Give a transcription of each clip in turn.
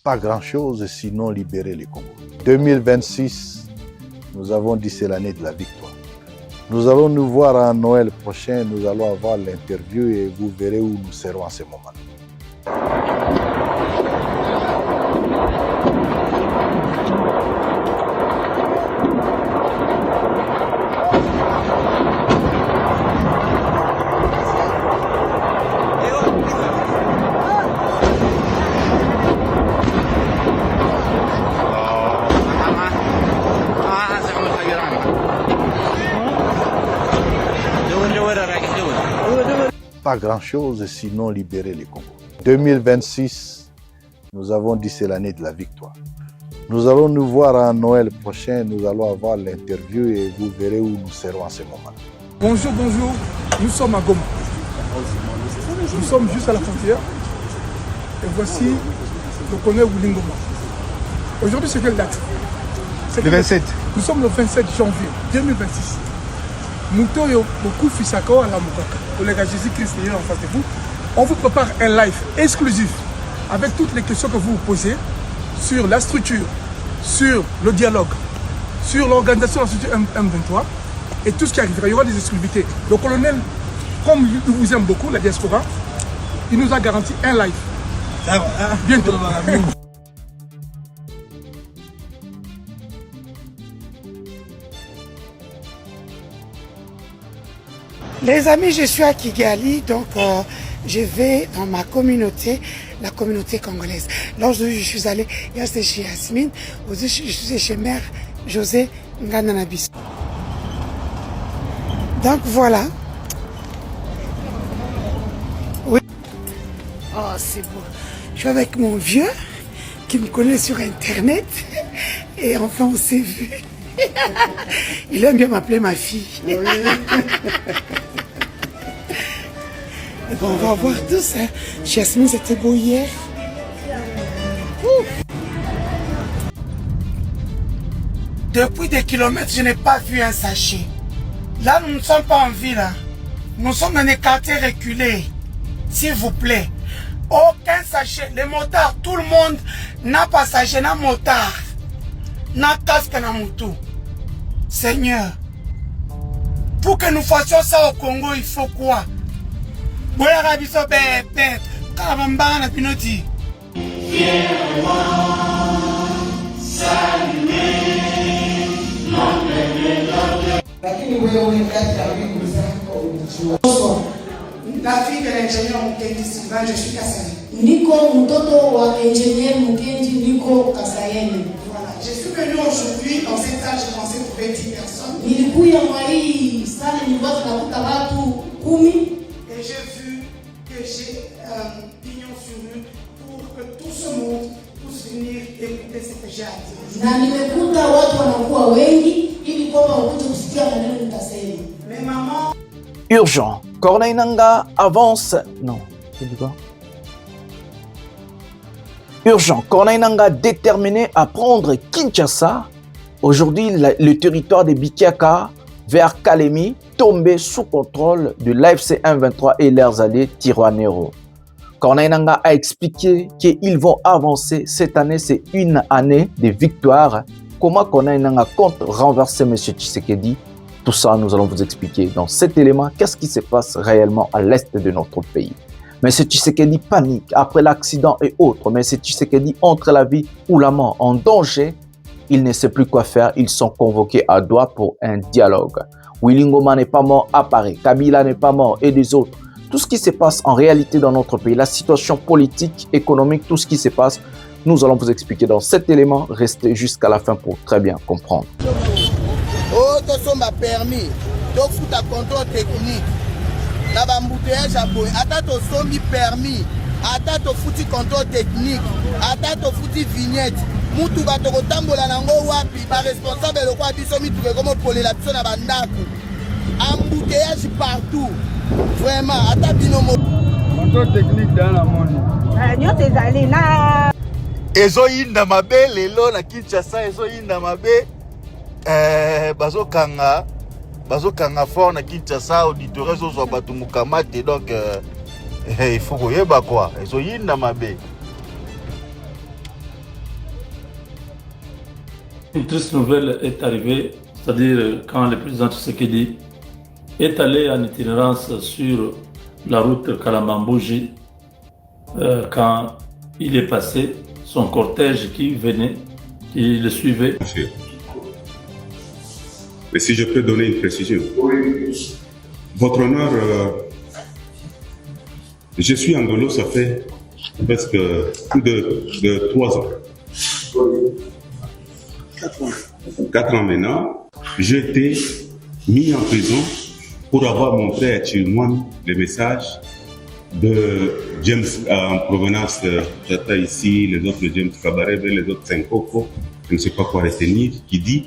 Pas grand-chose sinon libérer le Congo. 2026, nous avons dit c'est l'année de la victoire. Nous allons nous voir en Noël prochain, nous allons avoir l'interview et vous verrez où nous serons à ce moment. Pas grand-chose sinon libérer le Congo. 2026, nous avons dit c'est l'année de la victoire. Nous allons nous voir en Noël prochain, nous allons avoir l'interview et vous verrez où nous serons à ce moment. Bonjour, bonjour, nous sommes à Goma. Nous sommes juste à la frontière et voici le colonel Willy Ngoma. Aujourd'hui, c'est quelle date? Le 27. Nous sommes le 27 janvier 2026. Nous avons beaucoup de Fisako à la Moukaka. Pour les gars, Jésus-Christ est en face de vous. On vous prépare un live exclusif avec toutes les questions que vous vous posez sur la structure, sur le dialogue, sur l'organisation de la structure M23 et tout ce qui arrivera. Il y aura des exclusivités. Le colonel, comme il vous aime beaucoup, la diaspora, il nous a garanti un live. Bientôt. Les amis, je suis à Kigali, donc je vais dans ma communauté, la communauté congolaise. Lorsque je suis allée, c'était chez Yasmine, aussi je suis chez Mère José Ngananabis. Donc voilà. Oui. Oh, c'est beau. Je suis avec mon vieux qui me connaît sur Internet et enfin on s'est vu. Il aime bien m'appeler ma fille. Oui. Bon, on va voir tous. Hein. Jasmine, c'était beau hier. Depuis des kilomètres, je n'ai pas vu un sachet. Là, nous ne sommes pas en ville. Hein. Nous sommes dans des quartiers reculés. S'il vous plaît. Aucun sachet. Les motards, tout le monde n'a pas sachet, n'a motard. N'a casque, n'a moto. Seigneur, pour que nous fassions ça au Congo, il faut quoi? Boya biso bébé, kabamba na pinoti. Viens-moi saluer lakini wewe unakata wingu zako. La fille de l'ingénieur Mukendi Sylvain, je suis Kassaye. Niko mtoto wa ingénieur Mukendi, niko Kassaye. Voilà, je suis venu aujourd'hui dans cette salle, je pensais trouver 10 personnes. Nilikuya mwa hii sana nilipata nakuta watu 10. Et j'ai vu que j'ai pignon sur rue pour que tout ce monde puisse venir écouter ce que j'ai à dire. Na nimekuta watu wanakuwa wengi ili kwamba wakuje kusikia maneno nitasema. Mais maman, urgent. Corneille Nangaa avance. Non, c'est du quoi? Urgent. Corneille Nangaa déterminé à prendre Kinshasa. Aujourd'hui, le territoire de Bikiaka vers Kalemi tombé sous contrôle de l'AFC M23 et leurs alliés Twirwaneho. Corneille Nangaa a expliqué qu'ils vont avancer. Cette année, c'est une année de victoire. Comment Corneille Nangaa compte renverser M. Tshisekedi? Tout ça, nous allons vous expliquer dans cet élément. Qu'est-ce qui se passe réellement à l'est de notre pays? M. Tshisekedi panique après l'accident et autres. M. Tshisekedi entre la vie ou la mort en danger. Il ne sait plus quoi faire. Ils sont convoqués à Douala pour un dialogue. Willy Ngoma n'est pas mort à Paris. Kabila n'est pas mort et des autres. Tout ce qui se passe en réalité dans notre pays, la situation politique, économique, tout ce qui se passe, nous allons vous expliquer dans cet élément. Restez jusqu'à la fin pour très bien comprendre. Oh, tout ça m'a permis. Donc, tout à contrôle technique. La bambouteillage à boy. Attends, tout ça m'a permis. Attends, tout foutu contrôle technique. Attends, tout foutu vignette. Moutou batoko tambola nango wapi. Ba responsable le quoi biso mi trouvé comme pour la biso na bandako. Embouteillage partout. Vraiment, attends binomo. Contrôle technique dans la monde. Nyote ezali na. Ezo yinda mabe lelo na Kinshasa ezo yinda mabe. Bazokanga fort na Kinshasa auditeurs zo batu mukamate donc il faut koyeba quoi ezo yinda mabe. Une triste nouvelle est arrivée, c'est-à-dire quand le président Tshisekedi est allé en itinérance sur la route Kalamambouji, quand il est passé, son cortège qui venait, qui le suivait. Mais si je peux donner une précision. Votre honneur, je suis angolo, ça fait presque plus de 3 ans. 4 ans maintenant. J'ai été mis en prison pour avoir montré à Chilmouane le message de James en provenance, j'attends ici les autres James Kabarebe, les autres Senkoko, je ne sais pas quoi retenir, qui dit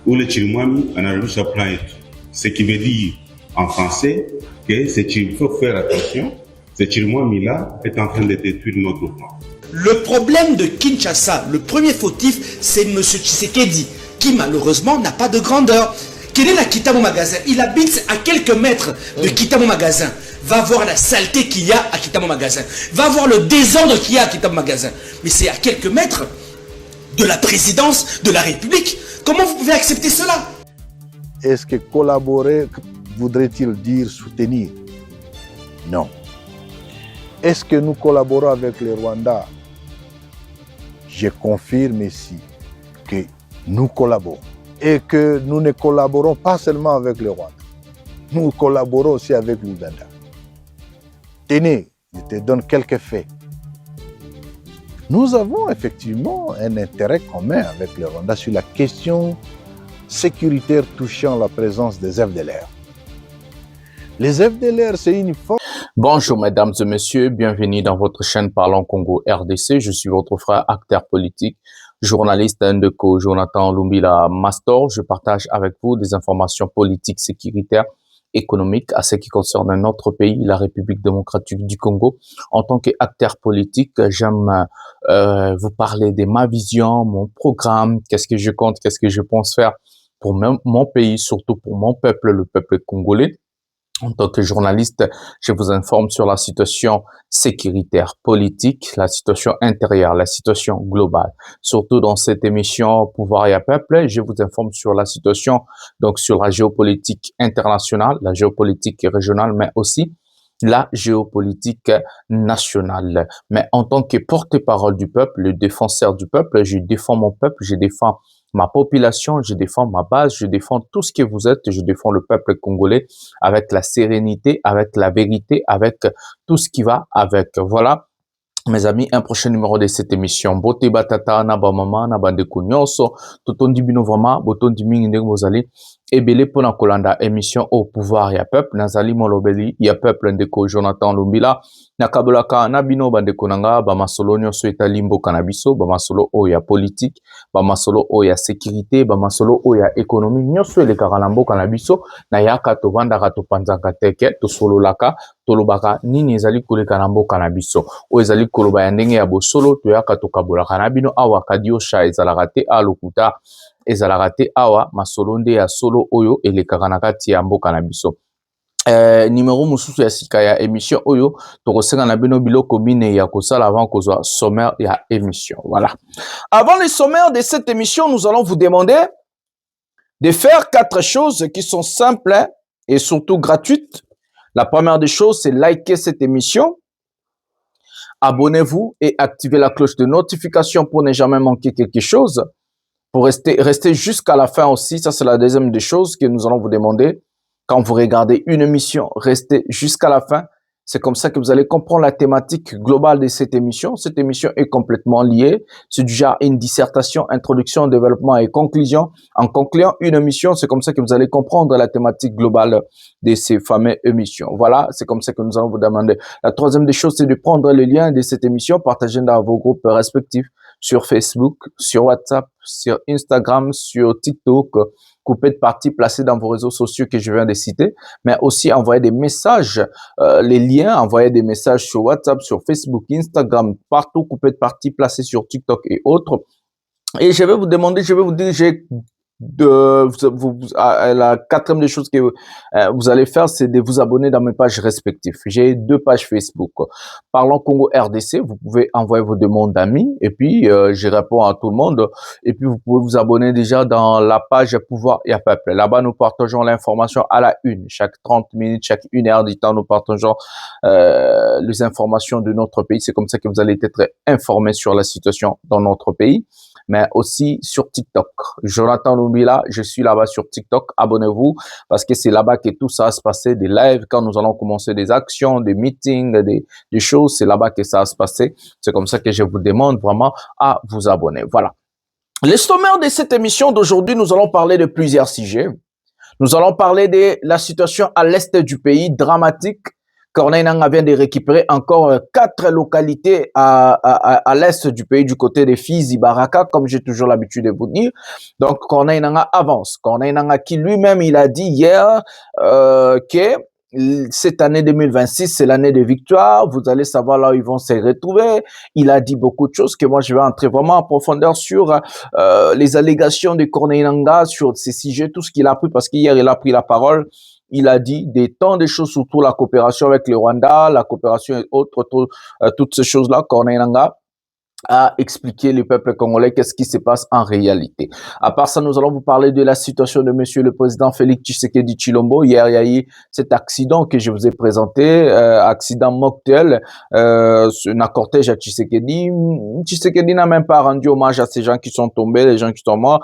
où le Chilmouane en arrive à plan. Ce qui veut dire en français que il faut faire attention, ce Chilmouane-là est en train de détruire notre plan. Le problème de Kinshasa, le premier fautif, c'est M. Tshisekedi, qui malheureusement n'a pas de grandeur. Quel est la Kitamo Magasin? Il habite à quelques mètres de Kitamo Magasin. Va voir la saleté qu'il y a à Kitamo Magasin. Va voir le désordre qu'il y a à Kitamo Magasin. Mais c'est à quelques mètres de la présidence de la République. Comment vous pouvez accepter cela? Est-ce que collaborer voudrait-il dire soutenir? Non. Est-ce que nous collaborons avec le Rwanda? Je confirme ici que nous collaborons et que nous ne collaborons pas seulement avec le Rwanda. Nous collaborons aussi avec l'Ouganda. Tenez, je te donne quelques faits. Nous avons effectivement un intérêt commun avec le Rwanda sur la question sécuritaire touchant la présence des FDLR. Les FDLR, c'est une force. Bonjour mesdames et messieurs, bienvenue dans votre chaîne Parlons Congo RDC. Je suis votre frère acteur politique, journaliste Ndeko Jonathan Lumbila Mastor. Je partage avec vous des informations politiques, sécuritaires, économiques à ce qui concerne notre pays, la République démocratique du Congo. En tant qu'acteur politique, j'aime vous parler de ma vision, mon programme, qu'est-ce que je compte, qu'est-ce que je pense faire pour mon pays, surtout pour mon peuple, le peuple congolais. En tant que journaliste, je vous informe sur la situation sécuritaire, politique, la situation intérieure, la situation globale. Surtout dans cette émission Pouvoir et Peuple, je vous informe sur la situation, donc sur la géopolitique internationale, la géopolitique régionale, mais aussi la géopolitique nationale. Mais en tant que porte-parole du peuple, le défenseur du peuple, je défends mon peuple, je défends ma population, je défends ma base, je défends tout ce que vous êtes, je défends le peuple congolais avec la sérénité, avec la vérité, avec tout ce qui va avec. Voilà, mes amis, un prochain numéro de cette émission. Bote batata na ba mama na bande kunyonso, totondi bino vraiment, botondi mingi ndenge bozali ebele pona kolanda émission au pouvoir ya peuple nazali molobeli ya peuple ndeko Jonathan Lumbila nakabolaka na bino bandeko nanga ba masolo nyonso etali mboka na biso, ba masolo o ya politique, ba masolo o ya sécurité, ba masolo o ya économie nyonso elekaka na mboka na biso na yaka tovandaka topanzaka teke tosololaka tolobaka nini ezali koleka na mboka na biso o ezali koloba ya ndenge ya bosolo toyaka tokabolaka na bino awa kadio sha ezalaka te alokuta ezalaka te awa masolo nde ya solo oyo elekaka na kati ya mboka na biso. Numéro mususu ya sika ya émission oyo tokosenga na bino biloko bine ya kosala avant kozwa sommaire ya émission. Voilà. Avant le sommaire de cette émission, nous allons vous demander de faire 4 choses qui sont simples et surtout gratuites. La première des choses, c'est liker cette émission. Abonnez-vous et activez la cloche de notification pour ne jamais manquer quelque chose. Pour rester jusqu'à la fin aussi, ça c'est la deuxième des choses que nous allons vous demander. Quand vous regardez une émission, restez jusqu'à la fin. C'est comme ça que vous allez comprendre la thématique globale de cette émission. Cette émission est complètement liée. C'est du genre une dissertation, introduction, développement et conclusion. En concluant une émission, c'est comme ça que vous allez comprendre la thématique globale de ces fameuses émissions. Voilà, c'est comme ça que nous allons vous demander. La troisième des choses, c'est de prendre le lien de cette émission, partager dans vos groupes respectifs sur Facebook, sur WhatsApp, sur Instagram, sur TikTok, couper de partie, placer dans vos réseaux sociaux que je viens de citer, mais aussi envoyer des messages, les liens, envoyer des messages sur WhatsApp, sur Facebook, Instagram, partout, couper de partie, placer sur TikTok et autres. Et je vais vous demander, je vais vous dire, j'ai la quatrième des choses que vous allez faire, c'est de vous abonner dans mes pages respectives. J'ai 2 pages Facebook. Parlons Congo RDC, vous pouvez envoyer vos demandes d'amis et puis je réponds à tout le monde. Et puis vous pouvez vous abonner déjà dans la page Pouvoir et Peuple. Là-bas, nous partageons l'information à la une. Chaque 30 minutes, chaque 1 heure du temps, nous partageons les informations de notre pays. C'est comme ça que vous allez être informés sur la situation dans notre pays, mais aussi sur TikTok. Jonathan Loubila, je suis là-bas sur TikTok. Abonnez-vous parce que c'est là-bas que tout ça va se passer, des lives, quand nous allons commencer des actions, des meetings, des choses, c'est là-bas que ça va se passer. C'est comme ça que je vous demande vraiment à vous abonner. Voilà. Le sommaire de cette émission d'aujourd'hui, nous allons parler de plusieurs sujets. Nous allons parler de la situation à l'est du pays, dramatique. Corneille Nangaa vient de récupérer encore 4 localités à l'est du pays, du côté des Fizi, Baraka, comme j'ai toujours l'habitude de vous dire. Donc, Corneille Nangaa avance. Corneille Nangaa qui lui-même, il a dit hier que cette année 2026, c'est l'année de victoire. Vous allez savoir là où ils vont se retrouver. Il a dit beaucoup de choses que moi, je vais entrer vraiment en profondeur sur les allégations de Corneille Nangaa, sur ces sujets, tout ce qu'il a pris, parce qu'hier, il a pris la parole. Il a dit tant de choses, surtout la coopération avec le Rwanda, la coopération et autres, toutes ces choses-là. Corneille Nangaa a expliqué le peuple congolais qu'est-ce qui se passe en réalité. À part ça, nous allons vous parler de la situation de monsieur le président Félix Tshisekedi Tshilombo. Hier, il y a eu cet accident que je vous ai présenté, accident mortel, un cortège à Tshisekedi. Tshisekedi n'a même pas rendu hommage à ces gens qui sont tombés, les gens qui sont morts.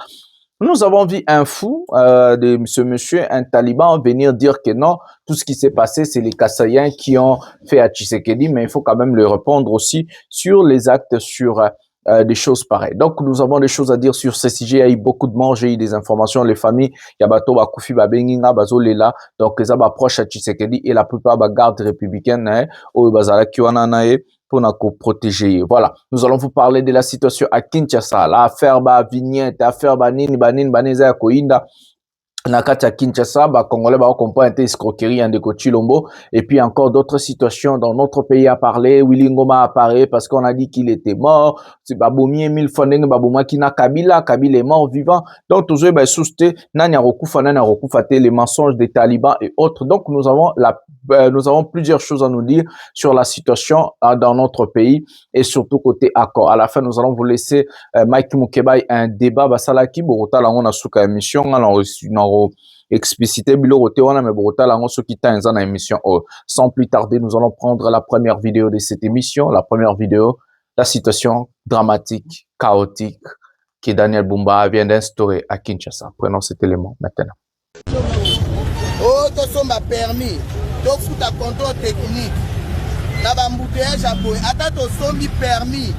Nous avons vu un fou de ce monsieur, un taliban, venir dire que non, tout ce qui s'est passé, c'est les Kassaïens qui ont fait à Tshisekedi, mais il faut quand même le répondre aussi sur les actes, sur des choses pareilles. Donc, nous avons des choses à dire sur ce sujet. Il y a eu beaucoup de morts, j'ai eu des informations, les familles, Yabato, Bakufi, Babenginga, Bazolela, donc les proches à Tshisekedi et la plupart des gardes républicaines, au Bazala Kiwananae, pour nous protéger. Voilà. Nous allons vous parler de la situation à Kinshasa, l'affaire Vignette, l'affaire Baneza Koinda. Nakati à Kinshasa, Congolais comprend une escroquerie en Ndeko Tshilombo, et puis encore d'autres situations dans notre pays à parler. Willy Ngoma a parlé parce qu'on a dit qu'il était mort. C'est Baboumi, Emile Fondeng, Babouma Kina Kabila est mort vivant. Donc, toujours, souste, Nanya Rokufa, les mensonges des talibans et autres. Donc, nous avons plusieurs choses à nous dire sur la situation dans notre pays et surtout côté accord. À la fin, nous allons vous laisser Mike Mukebai un débat, Basalaki, Borota, là, on a sous émission, explicité bilo wana me borota lango soki tanza na émission. Sans plus tarder, nous allons prendre la première vidéo de cette émission. La première vidéo, la situation dramatique, chaotique que Daniel Bumba vient d'instaurer à Kinshasa. Prenons cet élément maintenant. Oh, to somba permis, to futa contrôle technique. Na ba mbouteillage à boy, ata to sombi permis,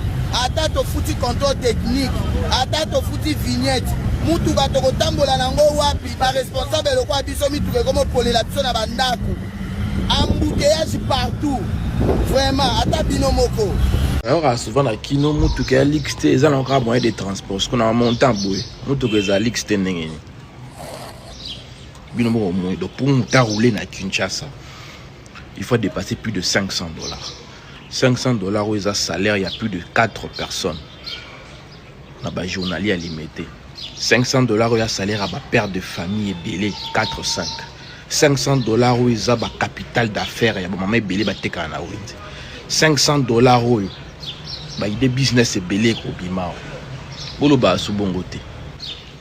ata to futi contrôle technique, ata to futi vignette. Mutu bato kotambola nango wapi ba responsable lokwa biso mituke komo polela biso na bandako. Embouteillage partout. Vraiment, ata bino moko. Alors souvent na kino mutuke ya lixte eza na ka moyen de transport. Ce qu'on a monté en boy. Mutuke za lixte ndengeni. Bino moko moyen de pour muta rouler na Kinshasa. Il faut dépasser plus de $500. $500 où salaire, il y a plus de 4 personnes. Na ba journalier à limité. $500 où il y a salaire à ma père de famille et belé 4-5. $500 où il y a capital d'affaires et maman belé bateka na wit. $500 où il y a des business et belé ko bima. Bolo ba su bongote.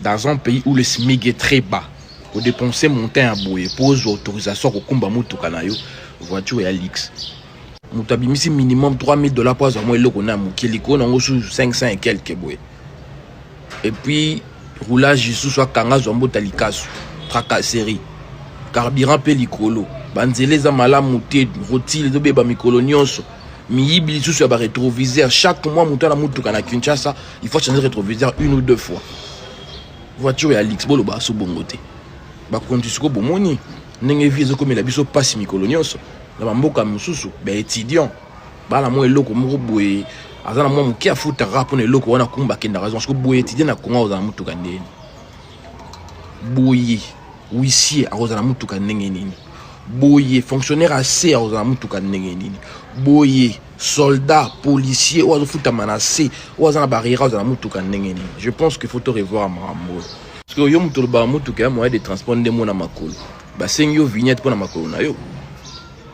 Dans un pays où le SMIC est très bas, au dépenser monter un boye pose autorisation ko kumba mutu kanayo voiture et Alix. Mutabimisi minimum $3000 pour avoir moins loko na mukeliko na ngosu 500 et quelques boye. Et puis roulage sous soit kanga zombo talikasu tracasserie carburant pe likolo banzele za malamu te rotile do beba mikolo nyonso miyibi sous soit ba rétroviseur chaque mois mutu na mutu kana Kinshasa il faut changer rétroviseur 1 ou 2 fois voiture ya Alix bolo ba so bongote ba kontisiko bomoni ndenge vie comme la biso passe mikolo nyonso na mboka mususu ba étudiant bala mo eloko moko boye azana mwa muke afuta rapo ne loko wana kumba kenda raison parce que boye étudiant na konga oza mutuka ndeni boye huissier aroza na mutuka ndenge nini boye fonctionnaire assez aroza na mutuka ndenge nini boye soldat policier ozo futa manase oza na barrière oza na mutuka ndenge nini. Je pense qu'il faut te revoir mambo que yo mutu ba mutu ka moyen de transport ndemo na makolo ba sengi yo vignette pour na makolo na yo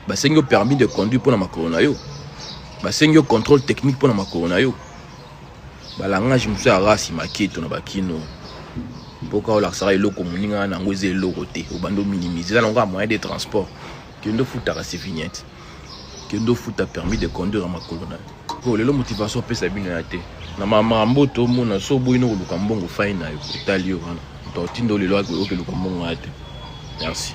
ba sengi yo permis de conduire pour na makolo na yo ba sengi yo contrôle technique pour na makolo na yo ba langage musu ya race maketo na bakino boka ola sara eloko muninga na ngweze eloko te obando minimiser la longa moyen de transport kendo futa ka vignette kendo futa permis de conduire na makolo na yo ko lelo motivation pesa bino ya te na mamambo to mona so boino luka mbongo faina yo italio wana to tindo lelo ke luka mbongo ate merci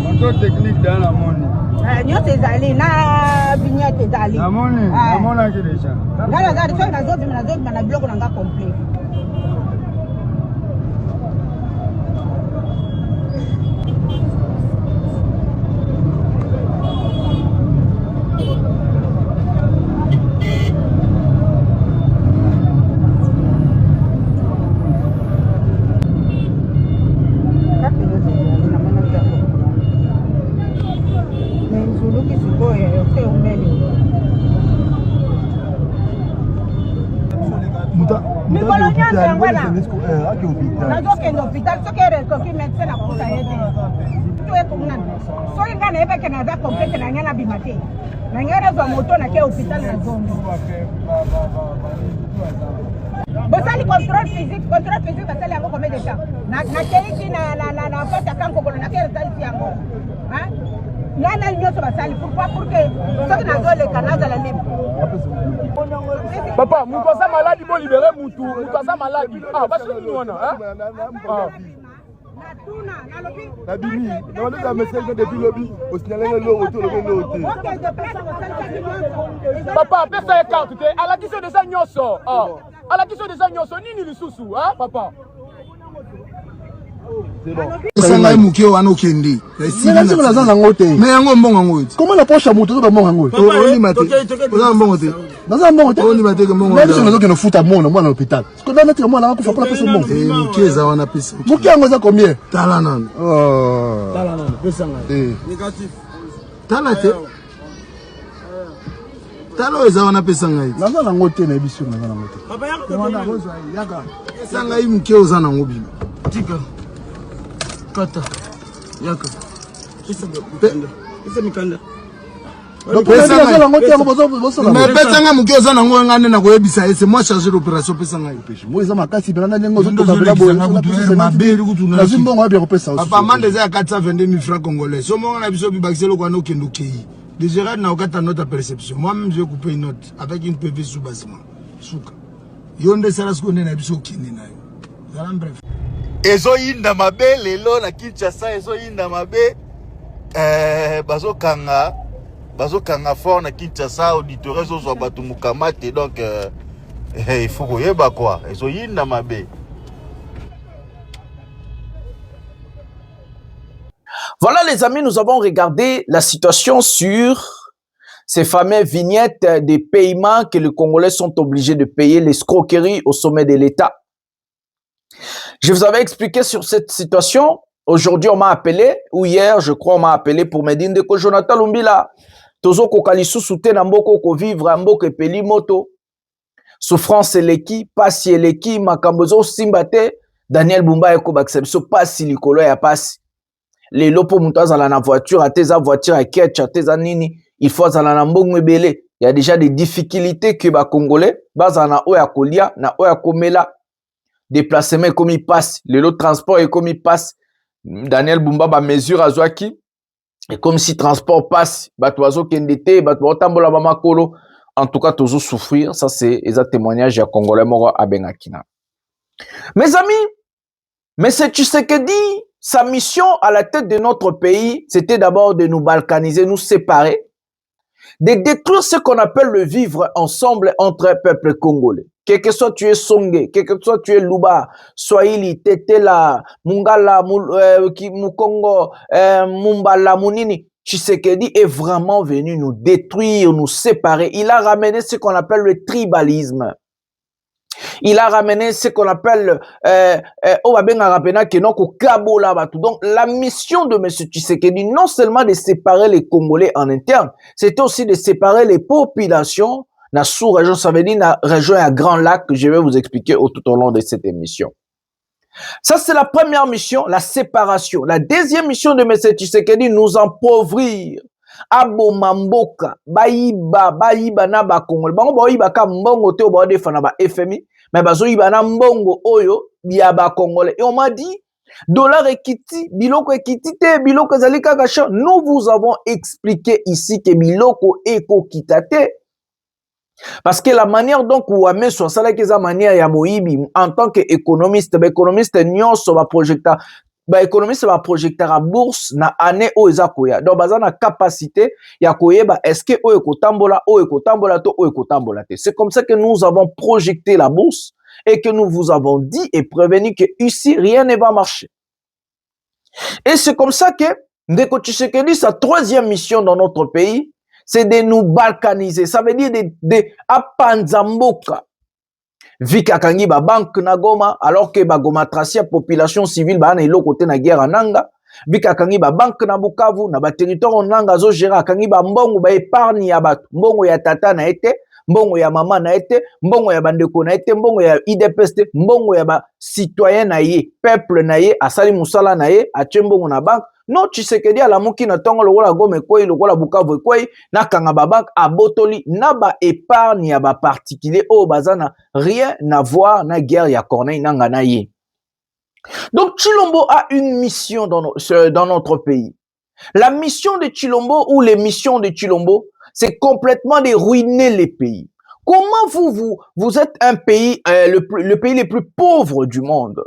moto technique dans la monnaie nyote ezali na vignette ezali na monnaie na mona ki deja ngala za so na zo na biloko na nga complet mikolo nyonso yango wana nazokende hôpital soki eresoki médecin nakuta ye te to ekomuna soki nga nayebeke naza complete na ngai nabima te na ngai nazwa moto nake hôpital na zombo bosali contrôle physique basali yango combien de temps nakeiki na pote akankokolo nake resalisi yango nana nyonso basali pourquoi pour que soki nazoleka nazala libre papa mutu aza maladi bo libere mutu aza maladi basi nini wana nabimi naoneza message depuis lobi osignalenge loro to lobi loro te papa apesa ye carte te alakisi deza nyonso alakisi deza nyonso nini lisusu papa sangai muke wana okende Merci na zana ngote. Mais yango mbongo ngote. Comment la poche à moto to mbongo ngote? Oni mate. Oza mbongo te. Naza mbongo te. Oni mate ke mbongo. Même si on a futa mona mwana hôpital. Parce que dans notre mwana na kufa pour la pesa mbongo. Muke za wana pesa. Muke yango za combien? Tala nani. Tala nani. Pesa ngai. Négatif. Tala te. Tala eza wana pesa ngai. Naza na ngote na biso naza na ngote. Papa yako yaka. Sanga yi muke oza na ngobima. Tika. Kata. Yaka. Isa mikanda. Donc pesa la ngote yango bozo la. Mais pesa nga muke oza na ngo ngane na koyebisa ese moi chargé d'opération pesa ngai pêche. Moi eza makasi bana ndengo zo to kabela boye. Na zimbongo abi ko pesa aussi. Papa mande za 422 000 francs congolais. So mo na biso bi bakiselo kwa no kendo kei. Déjà na okata note à perception. Moi-même je vais couper une note avec une PV sous basement. Souka. Yonde sala sko na biso kindi na yo. Zala bref. Ezoyinda mabe lelo na Kinshasa ezoyinda mabe bazokanga fort na Kinshasa auditeur ezozwa bato mukamate donc il faut koyeba quoi ezoyinda mabe. Voilà les amis, nous avons regardé la situation sur ces fameuses vignettes des paiements que les Congolais sont obligés de payer, l'escroquerie au sommet de l'État. Je vous avais expliqué sur cette situation. Aujourd'hui, on m'a appelé, ou hier, je crois, on m'a appelé pour me dire que Jonathan Lumbila, Tozo Kokalisu soutient Mboko ko vivre Mboko Peli Moto, souffrance eleki, pasi eleki, makambozo simbate, Daniel Bumba eko baksebiso pasi likolo ya pasi. Les lopo muntaz à la voiture, à tes voiture, à ketch, à tes nini, il faut à la mbongo belé. Il y a déjà des difficultés que les Congolais, bazana oya kolia, na oya komela. Déplacement comme il passe, le lot transport est comme il passe. Daniel Bumba ba mesure à Zouaki. Et comme si transport passe, batouazo kendete, batouazo tambola bamakolo. En tout cas, toujours souffrir. Ça, c'est les témoignages à Congolais moro à Benakina. Mes amis, mais c'est Tshisekedi, sa mission à la tête de notre pays, c'était d'abord de nous balkaniser, nous séparer, de détruire ce qu'on appelle le vivre ensemble entre peuples congolais. Quel que soit tu es Songé, quel que soit tu es Luba, Swahili, Tetela, Mungala, Mukongo, Mumbala, Munini, Tshisekedi est vraiment venu nous détruire, nous séparer. Il a ramené ce qu'on appelle le tribalisme. Il a ramené ce qu'on appelle donc la mission de M. Tshisekedi, non seulement de séparer les Congolais en interne, c'était aussi de séparer les populations. La sous-région, ça veut dire la région à Grand Lac que je vais vous expliquer tout au long de cette émission. Ça, c'est la première mission, la séparation. La deuxième mission de M. Tshisekedi, nous appauvrir. Abomamboka, bayiba na ba Congolais. Bango bayiba ka mbongo te oba defana ba FMI, mais bazo yiba na mbongo oyo ya ba Congolais. Et on m'a dit, dollar ekiti, biloko ekiti te, biloko ezali kaka cher. Nous vous avons expliqué ici que biloko eko kitate. Parce que la manière donc où Ouame soit ça la manière ya moyibi en tant qu'économiste, économiste nyonso ba projecteur, ba économiste ba projecteur à bourse na année o ezakoya. Donc bazana capacité ya koyeba est-ce que o ekotambola to o ekotambola te. C'est comme ça que nous avons projeté la bourse et que nous vous avons dit et prévenu que ici rien ne va marcher. Et c'est comme ça que Ndeko Tshisekedi sa troisième mission dans notre pays, c'est de nous balkaniser. Ça veut dire de apanzamboka. Vika kangi ba banque na Goma, alors que ba Goma tracia population civile ba na ilo côté na guerre nanga. Vika kangi ba banque na Bukavu, na ba territoire nanga zo gera kangi ba mbongo ba épargne ya ba mbongo ya tata na ete, mbongo ya mama na ete, mbongo ya bandeko na ete, mbongo ya IDPS te, mbongo ya ba citoyen na ye, peuple na ye, asali musala na ye, atie mbongo na banque. Non, Tshisekedi ala muki na tongo lokola Goma kwei lokola Bukavu kwei na kanga ba banque abotoli na ba épargne ya ba particulier o bazana rien à voir na guerre ya Corneille nanga na ye. Donc Tshilombo a une mission dans notre pays. La mission de Tshilombo ou les missions de Tshilombo, c'est complètement de ruiner les pays. Comment vous êtes un pays, le pays le plus pauvre du monde,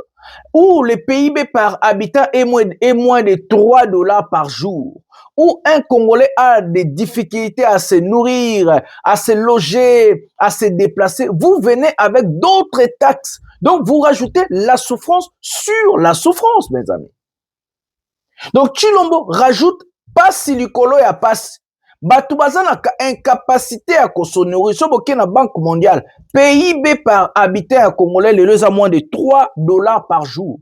où le PIB par habitant est moins de 3 dollars par jour, où un Congolais a des difficultés à se nourrir, à se loger, à se déplacer, vous venez avec d'autres taxes. Donc, vous rajoutez la souffrance sur la souffrance, mes amis. Donc, Tshilombo rajoute passe likolo ya passe. Batu bazana incapacité à consommer. Soboke na Banque mondiale. PIB par habitant à Congolais, les à moins de 3 dollars par jour.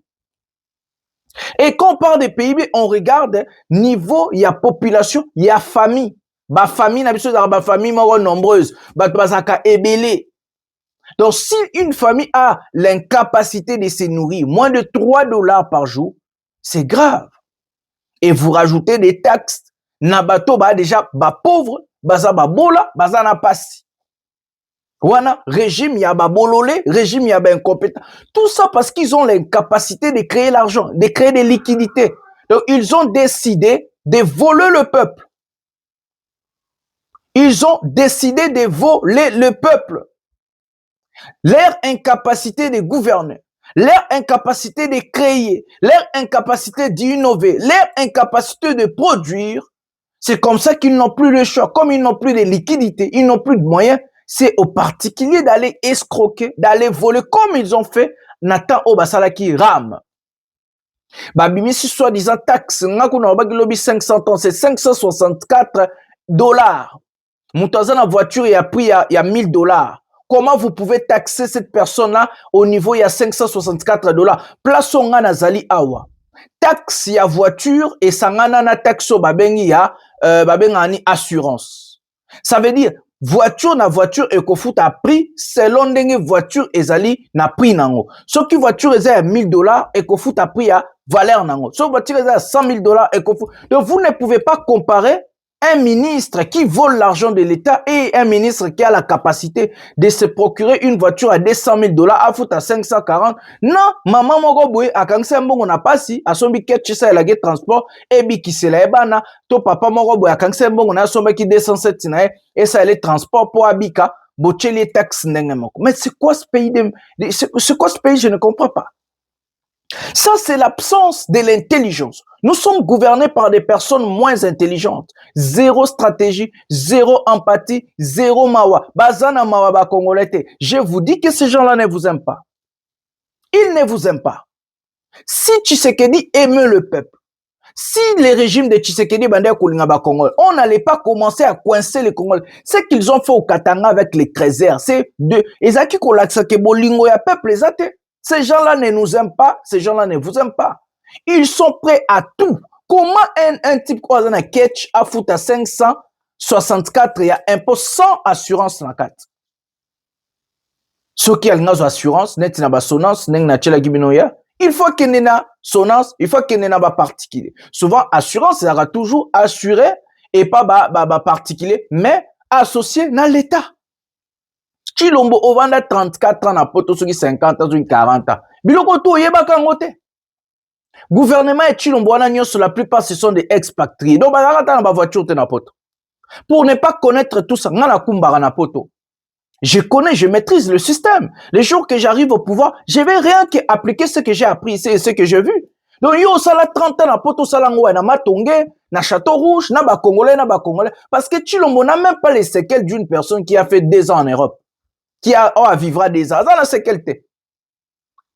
Et quand on parle de PIB, on regarde niveau, il y a population, il y a famille. Ba famille, na biso ba famille moro nombreuse. Batu bazaka ebele. Donc, si une famille a l'incapacité de se nourrir, moins de 3 dollars par jour, c'est grave. Et vous rajoutez des taxes. Nabato ba déjà ba pauvre, baza ba bola, baza na pasi. Wana régime ya ba bololé, régime ya ba incompétent. Tout ça parce qu'ils ont l'incapacité de créer l'argent, de créer des liquidités. Donc ils ont décidé de voler le peuple. Ils ont décidé de voler le peuple. Leur incapacité de gouverner, leur incapacité de créer, leur incapacité d'innover, leur incapacité de produire, c'est comme ça qu'ils n'ont plus le choix. Comme ils n'ont plus de liquidités, ils n'ont plus de moyens, c'est aux particuliers d'aller escroquer, d'aller voler comme ils ont fait Nathan Obasalaki Ram. Babimi si soi-disant taxe, c'est 564 dollars. Moutazana voiture, il a pris il y a 1000 dollars. Comment vous pouvez taxer cette personne-là au niveau il y a 564 dollars? Place on a nazali awa. Taxe ya voiture et sangana na taxo babengi ya babengani assurance. Ça veut dire voiture na voiture ekofuta a prix selon ndenge voiture ezali na prix nango. So ki voiture ezali à 1000 dollars ekofuta a prix ya valeur nango. So voiture ezali à 100 000 dollars ekofuta. Donc vous ne pouvez pas comparer un ministre qui vole l'argent de l'État et un ministre qui a la capacité de se procurer une voiture à 200 000 dollars, à foutre à 540. Non, maman moko boye a kangse mbongo na pasi, a sombi ketchisa la get transport, et bi ki se la ebana, to papa moko boye a kangse mbongo na sombi ki 207 na et ça les transport pour abika, boche les taxes n'engemoko. Mais c'est quoi ce pays c'est quoi ce pays, je ne comprends pas. Ça, c'est l'absence de l'intelligence. Nous sommes gouvernés par des personnes moins intelligentes. Zéro stratégie, zéro empathie, zéro mawa. Bazana mawa ba congolais. Je vous dis que ces gens-là ne vous aiment pas. Ils ne vous aiment pas. Si Tshisekedi aimait le peuple, si les régimes de Tshisekedi bandé Koulinga ba Congolais, on n'allait pas commencer à coincer les Congolais. Ce qu'ils ont fait au Katanga avec les Crézers, c'est de Ezaki Kolaksa ke bolingo ya peuple les athées. Ces gens-là ne nous aiment pas, ces gens-là ne vous aiment pas. Ils sont prêts à tout. Comment un type qui a un catch à foutre à 564 et à impôt sans assurance dans la carte? Ceux qui ont une assurance, net na basonance, neng na chela gibinoya, Il faut qu'il y ait une sonance, il faut qu'il y ait un particulier. Souvent, assurance sera toujours assuré et pas particulier, mais associé dans l'État. Chilombo au vanda 34 ans na poto soki 50 ans, 40 ans. Biloko to yeba kangote. Gouvernement et Chilombo wana nyonso la plupart ce sont des expatriés. Donc bazalaka na voiture te na poto. Pour ne pas connaître tout ça, ngana kumbara na poto. Je connais, je maîtrise le système. Les jours que j'arrive au pouvoir, je vais rien qu'appliquer ce que j'ai appris ici et ce que j'ai vu. Donc yo sala 30 ans na poto sala ngwa na Matongé, na Château Rouge, na ba Congolais. Parce que Chilombo n'a même pas les séquelles d'une personne qui a fait 2 ans en Europe. Qui vivra des ans. Dans la sécurité.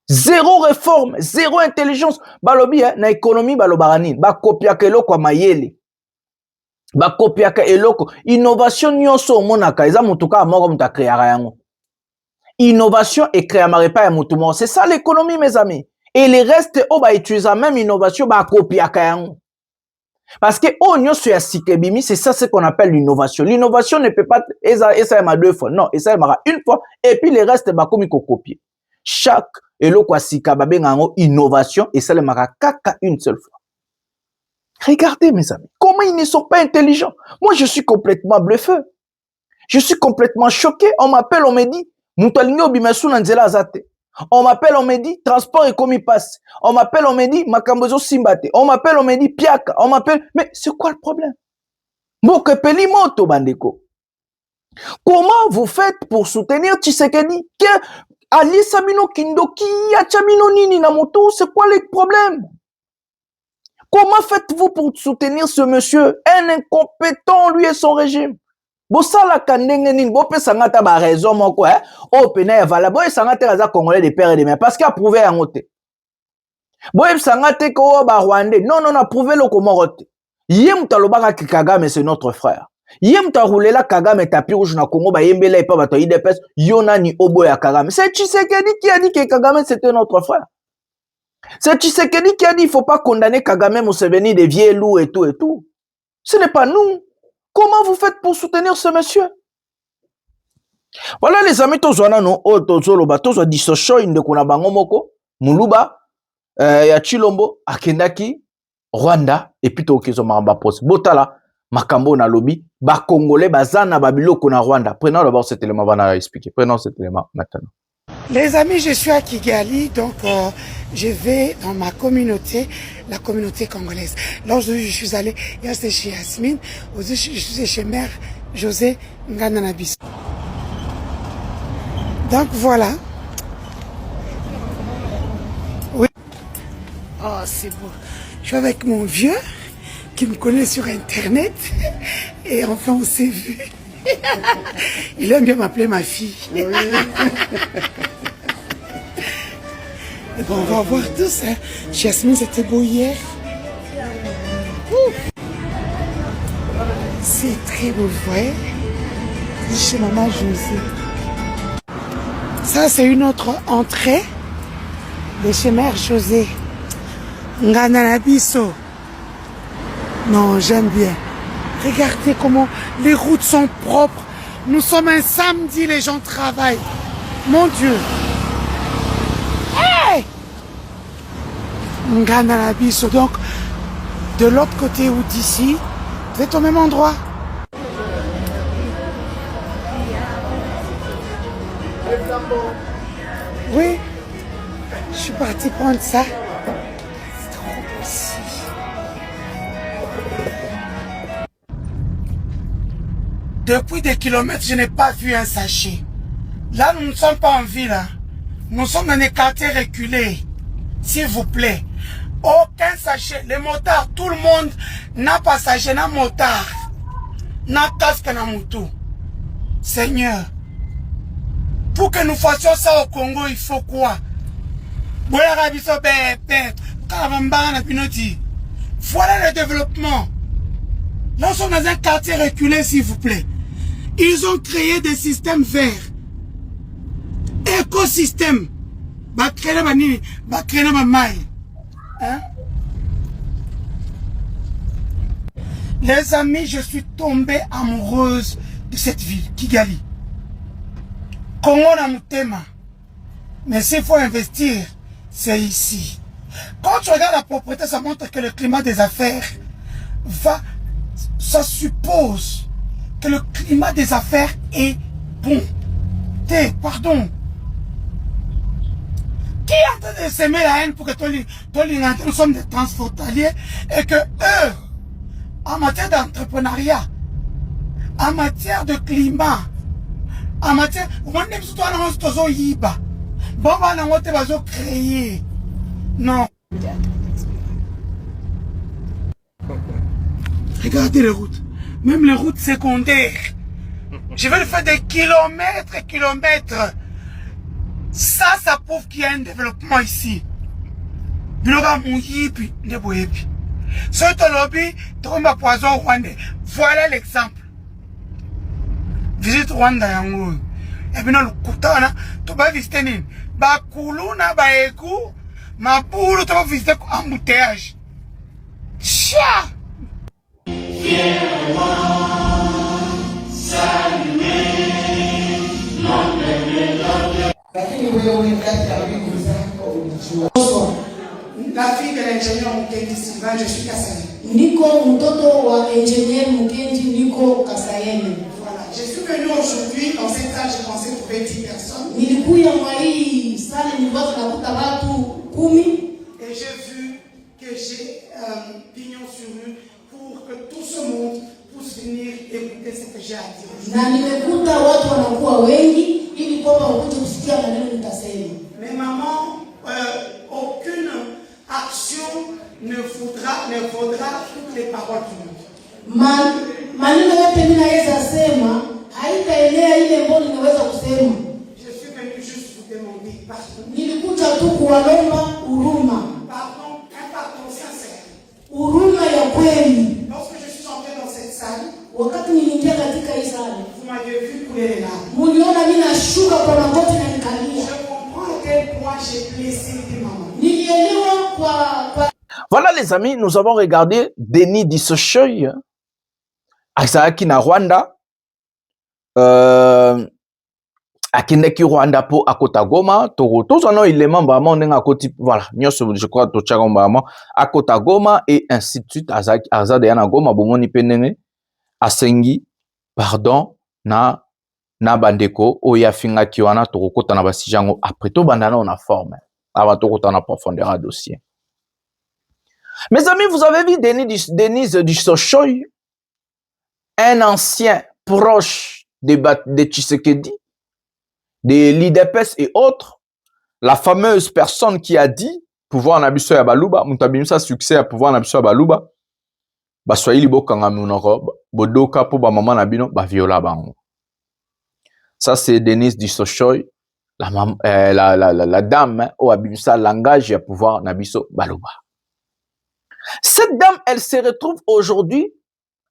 Zéro réforme, zéro intelligence. Balobi, na économie, balobarani. Ba kopiaka eloko mayele. Ba kopiaka eloko. Innovation nyonso monaka. Eza mutuka moko muta créera yango. Innovation et créa marepa ya mutumo. C'est ça l'économie, mes amis. Et les restes, ba utiliser la même innovation, ba kopiaka yango. Parce que c'est ça ce qu'on appelle l'innovation. L'innovation ne peut pas essayer 2 fois. Non, essayer 1 fois et puis les restes ba komi ko copier. Chaque eloko asika ba bengango innovation et ça le mara kaka une seule fois. Regardez mes amis, comment ils ne sont pas intelligents. Moi je suis complètement bluffé. Je suis complètement choqué. On m'appelle, on me dit Mutalingo bimesu na nzela azate. On m'appelle, on me dit, transport et comme il passe. On m'appelle, on me dit, Makambozo Simbate. On m'appelle, on me dit, Piaka. On m'appelle, mais c'est quoi le problème? Mokepeli moto, bandeko. Comment vous faites pour soutenir Tshisekedi? Ali Sabino Kindoki, Yachamino Nini Namoto, c'est quoi les problèmes? Comment faites-vous pour soutenir ce monsieur? Un incompétent, lui et son régime. Bosala kandenge nini bope sangata ba raison moko open air vala boy sangata kaza congolais de père et de mère parce qu'il a prouvé en côté boy sangata ko ba rwandais non prouvé le comment rote yem talobaka Kagame c'est notre frère yem ta roulela Kagame tapis rouge na Congo ba yembela et pas bato IDPS yona ni obo ya Kagame c'est Tshisekedi qui a dit que Kagame c'était notre frère. C'est Tshisekedi qui a dit il faut pas condamner Kagame Museveni des vieux loups et tout. Ce n'est pas nous. Comment vous faites pour soutenir ce monsieur? Voilà les amis, tozwana no o tozoloba tozwa disosho inde kuna bango moko muluba ya Chilombo akendaki Rwanda et puis tokezo maramba pose botala makambo na lobby ba congolais bazana babiloko na Rwanda. Prenons d'abord cet élément, on va expliquer. Prenons cet élément maintenant. Les amis, je suis à Kigali, donc je vais dans ma communauté, la communauté congolaise. Lorsque je suis allé, hier c'était chez Yasmine, aujourd'hui je suis chez Mère José Ngananabis. Donc voilà. Oui. Oh, c'est beau. Je suis avec mon vieux qui me connaît sur Internet et enfin on s'est vu. Il aime bien m'appeler ma fille. Oui. Et bon, on va voir tout ça. Jasmine, c'était beau hier. C'est très beau, vous voyez. Chez maman José. Ça, c'est une autre entrée de chez Mère José. Ngananabiso. Non, j'aime bien. Regardez comment les routes sont propres. Nous sommes un samedi, les gens travaillent. Mon Dieu. Hey! Ngananabiso. Donc, de l'autre côté ou d'ici, vous êtes au même endroit. Oui. Je suis partie prendre ça. C'est trop beau ici. Depuis des kilomètres, je n'ai pas vu un sachet. Là, nous ne sommes pas en ville. Hein. Nous sommes dans des quartiers reculés. S'il vous plaît. Aucun sachet. Les motards, tout le monde n'a pas sachet, n'a motard. N'a casque, n'a moto. Seigneur. Pour que nous fassions ça au Congo, il faut quoi? Voilà le développement. Là, nous sommes dans un quartier reculé, s'il vous plaît. Ils ont créé des systèmes verts. Écosystème. Hein? Les amis, je suis tombée amoureuse de cette ville, Kigali. Congo na mutema. Mais s'il faut investir, c'est ici. Quand tu regardes la propreté, ça montre que le climat des affaires va... Ça suppose que le climat des affaires est bon. Pardon. Qui est en train de s'aimer la haine pour que nous sommes des transfrontaliers et que eux, en matière d'entrepreneuriat, en matière de climat, en matière... Non. Regardez les routes. Même les routes secondaires. Je vais le faire des kilomètres et kilomètres. Ça prouve qu'il y a un développement ici. Voilà l'exemple. Visite Rwanda. Et bien, le Koutana, tu vas visiter Nîmes. Bakuluna, Baeku, Maboulou, tu vas visiter embouteillage. Chia! La fille de l'ingénieur Mukendi Sylvain, je suis Kassaye. Niko mtoto wa ingénieur Mukendi Niko Kassaye. Voilà, je suis venu aujourd'hui dans cette salle, je pensais trouver 10 personnes. Nilikuya mwa hii sale nilipata nakuta watu 10. Et j'ai vu que j'ai pignon sur rue pour que tout ce monde puisse venir écouter ce que j'ai à dire. Na nimekuta watu wanakuwa wengi ili kwamba wakuje kusikia maneno nitasema. Mais maman, aucune action ne vaudra toutes les paroles du monde. Maneno yote ninaweza sema haitaenea ile mbona ninaweza kusema. Je suis venu juste vous demander pardon. Nilikuja tu kuwalomba huruma. Pardon, un pardon sincère. Huruma ya kweli. Lorsque je suis entré dans cette salle, wakati niliingia katika hii sala, vous m'avez vu couler les larmes. Muliona mimi nashuka kwa magoti na nikalia. Je comprends à quel point j'ai blessé des mamans. Nilielewa kwa Voilà les amis, nous avons regardé Denis Dissochoy Azaki na Rwanda, akindeki Rwanda po akota Goma, tous en ont élément vraiment n'enga koti, voilà, je crois to tchaka vraiment akota Goma et ainsi de suite. Azade yana Goma bomoni penene asengi pardon na bandeko oya finga kiwana to kota na basijango après to bandana on a forme avant to kota na profondeur à dossier. Mes amis, vous avez vu Denis Dissochoy, un ancien proche de Tshisekedi, de l'IDPS et autres, la fameuse personne qui a dit pouvoir nabiso ya baluba, mutabimisa succès à pouvoir nabiso ya baluba, ba soyili bokanga munoko, bodoka po ba maman nabino ba viola bango. Ça c'est Denis Dissochoy, la dame au abimisa langage ya pouvoir nabiso baluba. Cette dame, elle se retrouve aujourd'hui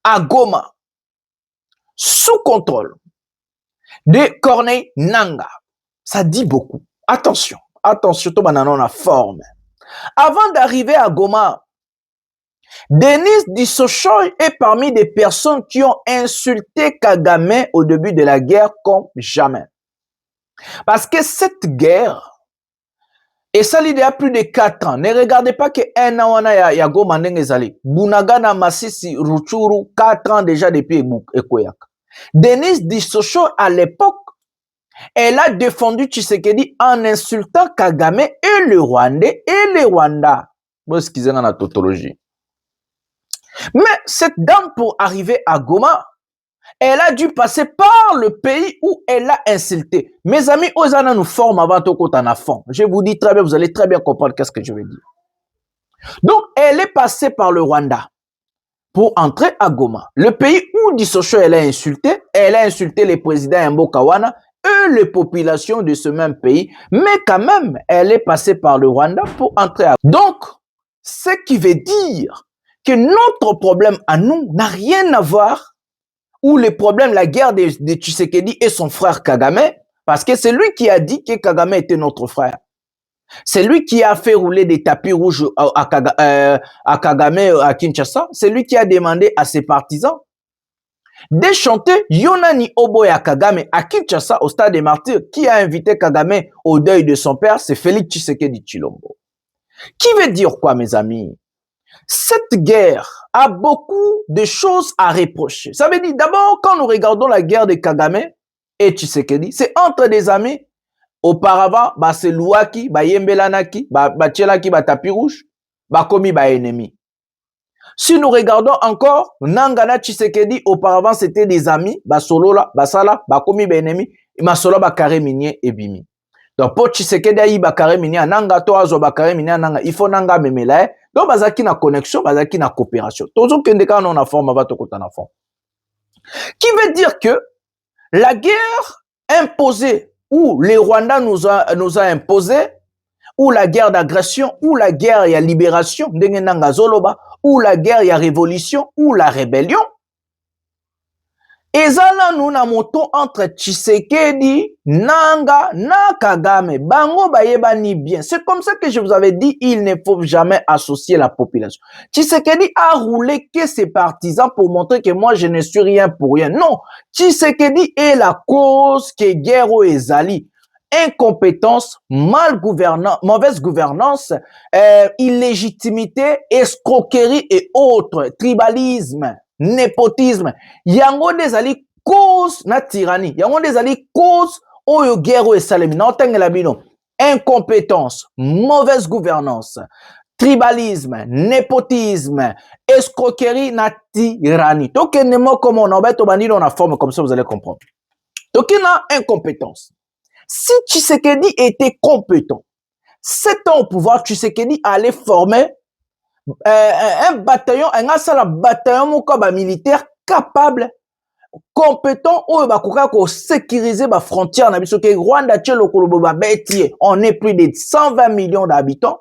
à Goma, sous contrôle de Corneille Nangaa. Ça dit beaucoup. Attention, tout le monde a forme. Avant d'arriver à Goma, Denis Dissochoy est parmi des personnes qui ont insulté Kagame au début de la guerre comme jamais. Parce que cette guerre, et ça, il y a plus de 4 ans. Ne regardez pas que un an, ya Goma n'engezali. Bunagana, Masisi, Ruchuru, 4 ans déjà depuis Ekoyak. Denis Dissochoy, à l'époque, elle a défendu Tshisekedi en insultant Kagame et le Rwandais et le Rwanda. Parce qu'ils ont la tautologie. Mais cette dame, pour arriver à Goma, elle a dû passer par le pays où elle a insulté. Mes amis, Ozana nous forme avant tout qu'on a fond. Je vous dis très bien, vous allez très bien comprendre qu'est-ce que je veux dire. Donc, elle est passée par le Rwanda pour entrer à Goma. Le pays où Dissochoy elle a insulté les présidents Mbokawana et les populations de ce même pays. Mais quand même, elle est passée par le Rwanda pour entrer à Goma. Donc, ce qui veut dire que notre problème à nous n'a rien à voir ou le problème, la guerre de Tshisekedi et son frère Kagame, parce que c'est lui qui a dit que Kagame était notre frère. C'est lui qui a fait rouler des tapis rouges à Kagame à Kinshasa. C'est lui qui a demandé à ses partisans de chanter Yonani Oboya Kagame à Kinshasa au stade des Martyrs. Qui a invité Kagame au deuil de son père? C'est Félix Tshisekedi Tshilombo. Qui veut dire quoi, mes amis? Cette guerre a beaucoup de choses à reprocher. Ça veut dire, d'abord, quand nous regardons la guerre de Kagame et Tshisekedi, c'est entre des amis. Auparavant, c'est Louaki, Yembelanaki, Tchelaki, Tapi Rouge, Komi, ennemi. Si nous regardons encore, Nangana Tshisekedi, auparavant, c'était des amis, Solola, Basala, Komi, ennemi, Masolo, Bakare, Minier et Bimi. Donc, pour Tshisekedi, il Bakare, Minier, Nanga, Toazo, Bakare, Minier, Nanga, il faut Nanga, Memela. Donc, bazaki na connexion, bazaki na coopération. Toujours que on a forme, va te na forme. Qui veut dire que la guerre imposée, ou les Rwandais nous a imposé, ou la guerre d'agression, ou la guerre et la libération, ou la guerre et la révolution, ou la rébellion. Et ça, nous na moto entre Tshisekedi, Nanga, na Kagame. Bango bayeba ni bien. C'est comme ça que je vous avais dit, il ne faut jamais associer la population. Tshisekedi a roulé que ses partisans pour montrer que moi je ne suis rien pour rien. Non. Tshisekedi est la cause que guerre au Ezali. Incompétence, mauvaise gouvernance, illégitimité, escroquerie et autres, tribalisme, népotisme. Yango des ali cause na tyrannie. Yango des ali cause oyo guerre o esalemi. Na otengela bino. Incompétence, mauvaise gouvernance, tribalisme, népotisme, escroquerie na tyrannie. Tokene mo comme on en bête au bandit dans la forme comme ça vous allez comprendre. Tokena incompétence. Si Tshisekedi était compétent, 7 ans au pouvoir, Tshisekedi allait former un bataillon, un bataillon militaire capable, compétent, où il sécuriser les frontières. Rwanda, on est plus de 120 millions d'habitants.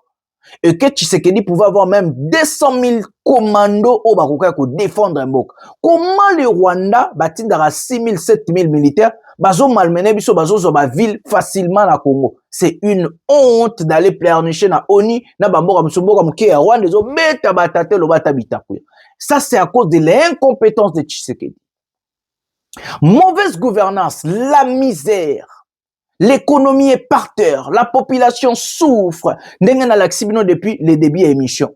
Et que Tshisekedi pouvait avoir même 200 000 commandos au défendre un bok. Comment le Rwanda batindara 6 000, 7 000 militaires bazo malmené biso bazo zoba ville facilement na Congo. C'est une honte d'aller pleurnicher na ONI na bamboka musumboka muke ya Rwanda zo beta batate lo bata bitakuya. Ça c'est à cause de l'incompétence de Tshisekedi. Mauvaise gouvernance, la misère. L'économie est par terre, la population souffre. Ndengena l'axibino depuis les débuts émission.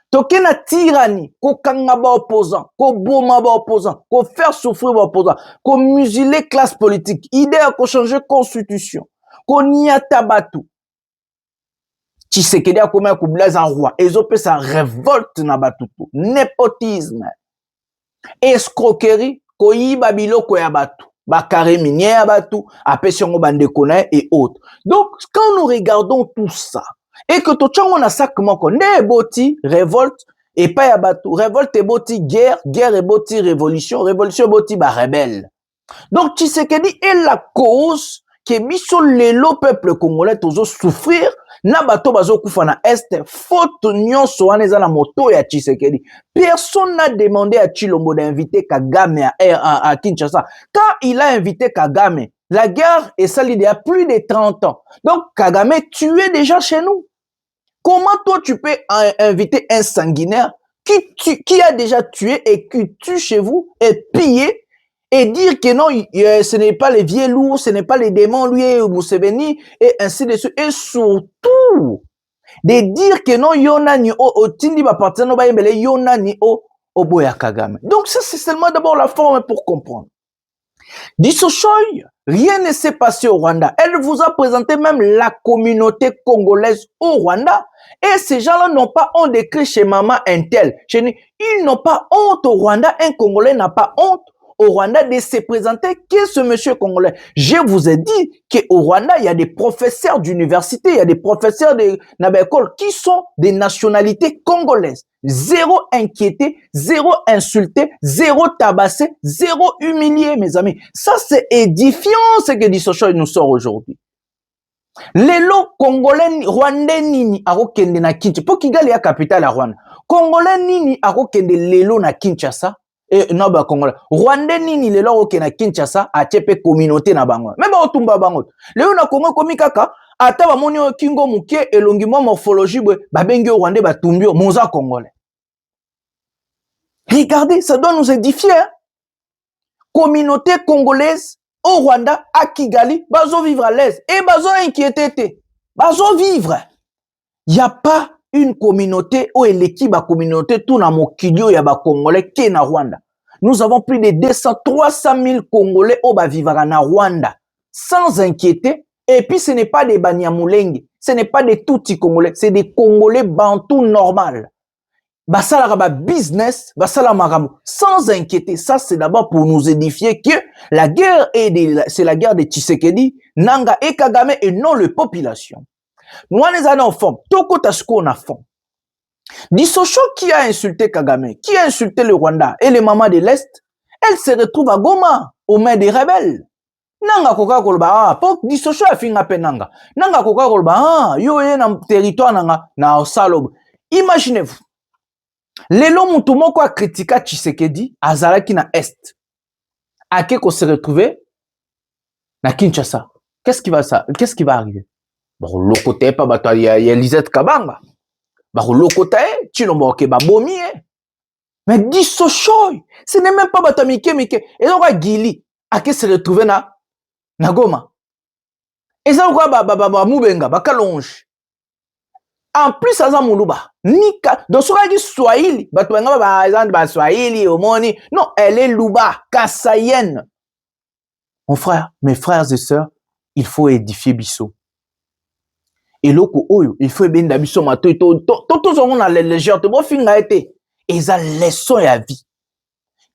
Tokena tyrannie, ko kanga ba opposant, ko boma ba opposant, ko faire souffrir ba opposant, ko museler classe politique, idée ko changer constitution, ko niata batu. Tshisekedi a comment ko blaze en roi, ezopé sa révolte na batutu, népotisme, escroquerie, ko yiba biloko ya batu. Bakare minier abatu, apessiongo bandekona et autres. Donc, quand nous regardons tout ça, et que tout le monde a ça comme on est boti, révolte, et pas abatu, révolte et boti guerre, guerre et boti révolution, révolution boti ba rebelle. Donc, Tshisekedi est la cause que biso lelo peuple congolais toujours souffrir, na bato bazo kufa na est, faute nyonso wana eza na moto ya Tshisekedi. Personne n'a demandé à Tshilombo d'inviter Kagame à Kinshasa. Quand il a invité Kagame, la guerre est salie il y a plus de 30 ans. Donc Kagame tuait déjà chez nous. Comment toi tu peux inviter un sanguinaire qui a déjà tué et qui tue chez vous et piller et dire que non, ce n'est pas les vieux loups, ce n'est pas les démons, lui et Museveni, et ainsi de suite. Et surtout, de dire que non, yonani o tindi ba partir no ba yembele yonani o boya Kagame. Donc ça, c'est seulement d'abord la forme pour comprendre. Dissochoy, rien ne s'est passé au Rwanda. Elle vous a présenté même la communauté congolaise au Rwanda. Et ces gens-là n'ont pas honte d'écrire chez maman un tel. Ils n'ont pas honte au Rwanda. Un Congolais n'a pas honte au Rwanda de se présenter que ce monsieur congolais. Je vous ai dit qu'au Rwanda, il y a des professeurs d'université, il y a des professeurs de Nabekol qui sont des nationalités congolaises. Zéro inquiété, zéro insulté, zéro tabassé, zéro humilié, mes amis. Ça, c'est édifiant ce que Dissochoy nous sort aujourd'hui. Lelo Congolais Rwandais nini akokende na Kinshasa. Po Kigali ya capitale à Rwanda. Congolais nini akokende lelo na Kinshasa. Non ba Congolais. Rwandais nini lelo oke na Kinshasa achepe communauté na bango. Même ba otumba bango. Lelo na Congo komi kaka ata ba moni kingo muke elongi mo morphologie bwe ba bengi Rwandais ba tumbio moza Congolais. Regardez, ça doit nous édifier. Hein? Communauté congolaise au Rwanda, à Kigali, bazo vivre à l'aise. Et bazo inquiété. Bazo vivre. Il n'y a pas une communauté où l'équipe ba communauté tout na mokilio ya ba Congolais qui na Rwanda. Nous avons plus de 200, 300 000 Congolais au ba vivre na Rwanda sans inquiéter. Et puis ce n'est pas des Banyamulenge, ce n'est pas des Tutsi Congolais, c'est des Congolais bantous normal. Basala ba business, basala maramu, sans inquiéter. Ça c'est d'abord pour nous édifier que la guerre c'est la guerre de Tshisekedi, Nanga et Kagame et non les populations. Nous on est en forme, Toko Tasko on a fond. Dissocho qui a insulté Kagame, qui a insulté le Rwanda et les mamans de l'Est, elle se retrouve à Goma, aux mains des rebelles. Nanga koka kolba po Dissocho a finga pe nanga. Nanga koka kolba yo ye na territoire nanga na osalob. Imaginez-vous. Lelo mutu moko a critiqué Tshisekedi azalaki na Est. Ake ko se retrouver na Kinshasa. Qu'est-ce qui va arriver? Bon, lokote pa bato ya Lisette Kabanga. Bah, lokote, Chilombo ke ba bomi. Mais Dissocho, ce n'est même pas bato mike. Et donc Gili ake se retrouver na Goma. Et ça ba Mubenga ba Kalonge. En plus ça muluba. Nika donc soit dit Swahili, bato nga ba Swahili omoni. Non, elle est Luba, Kassayenne. Mon frère, mes frères et sœurs, il faut édifier Bisso. Et loko oyo, il faut bien Bisso mato tout on a les légères de bon finga été. Et ça leçon à vie.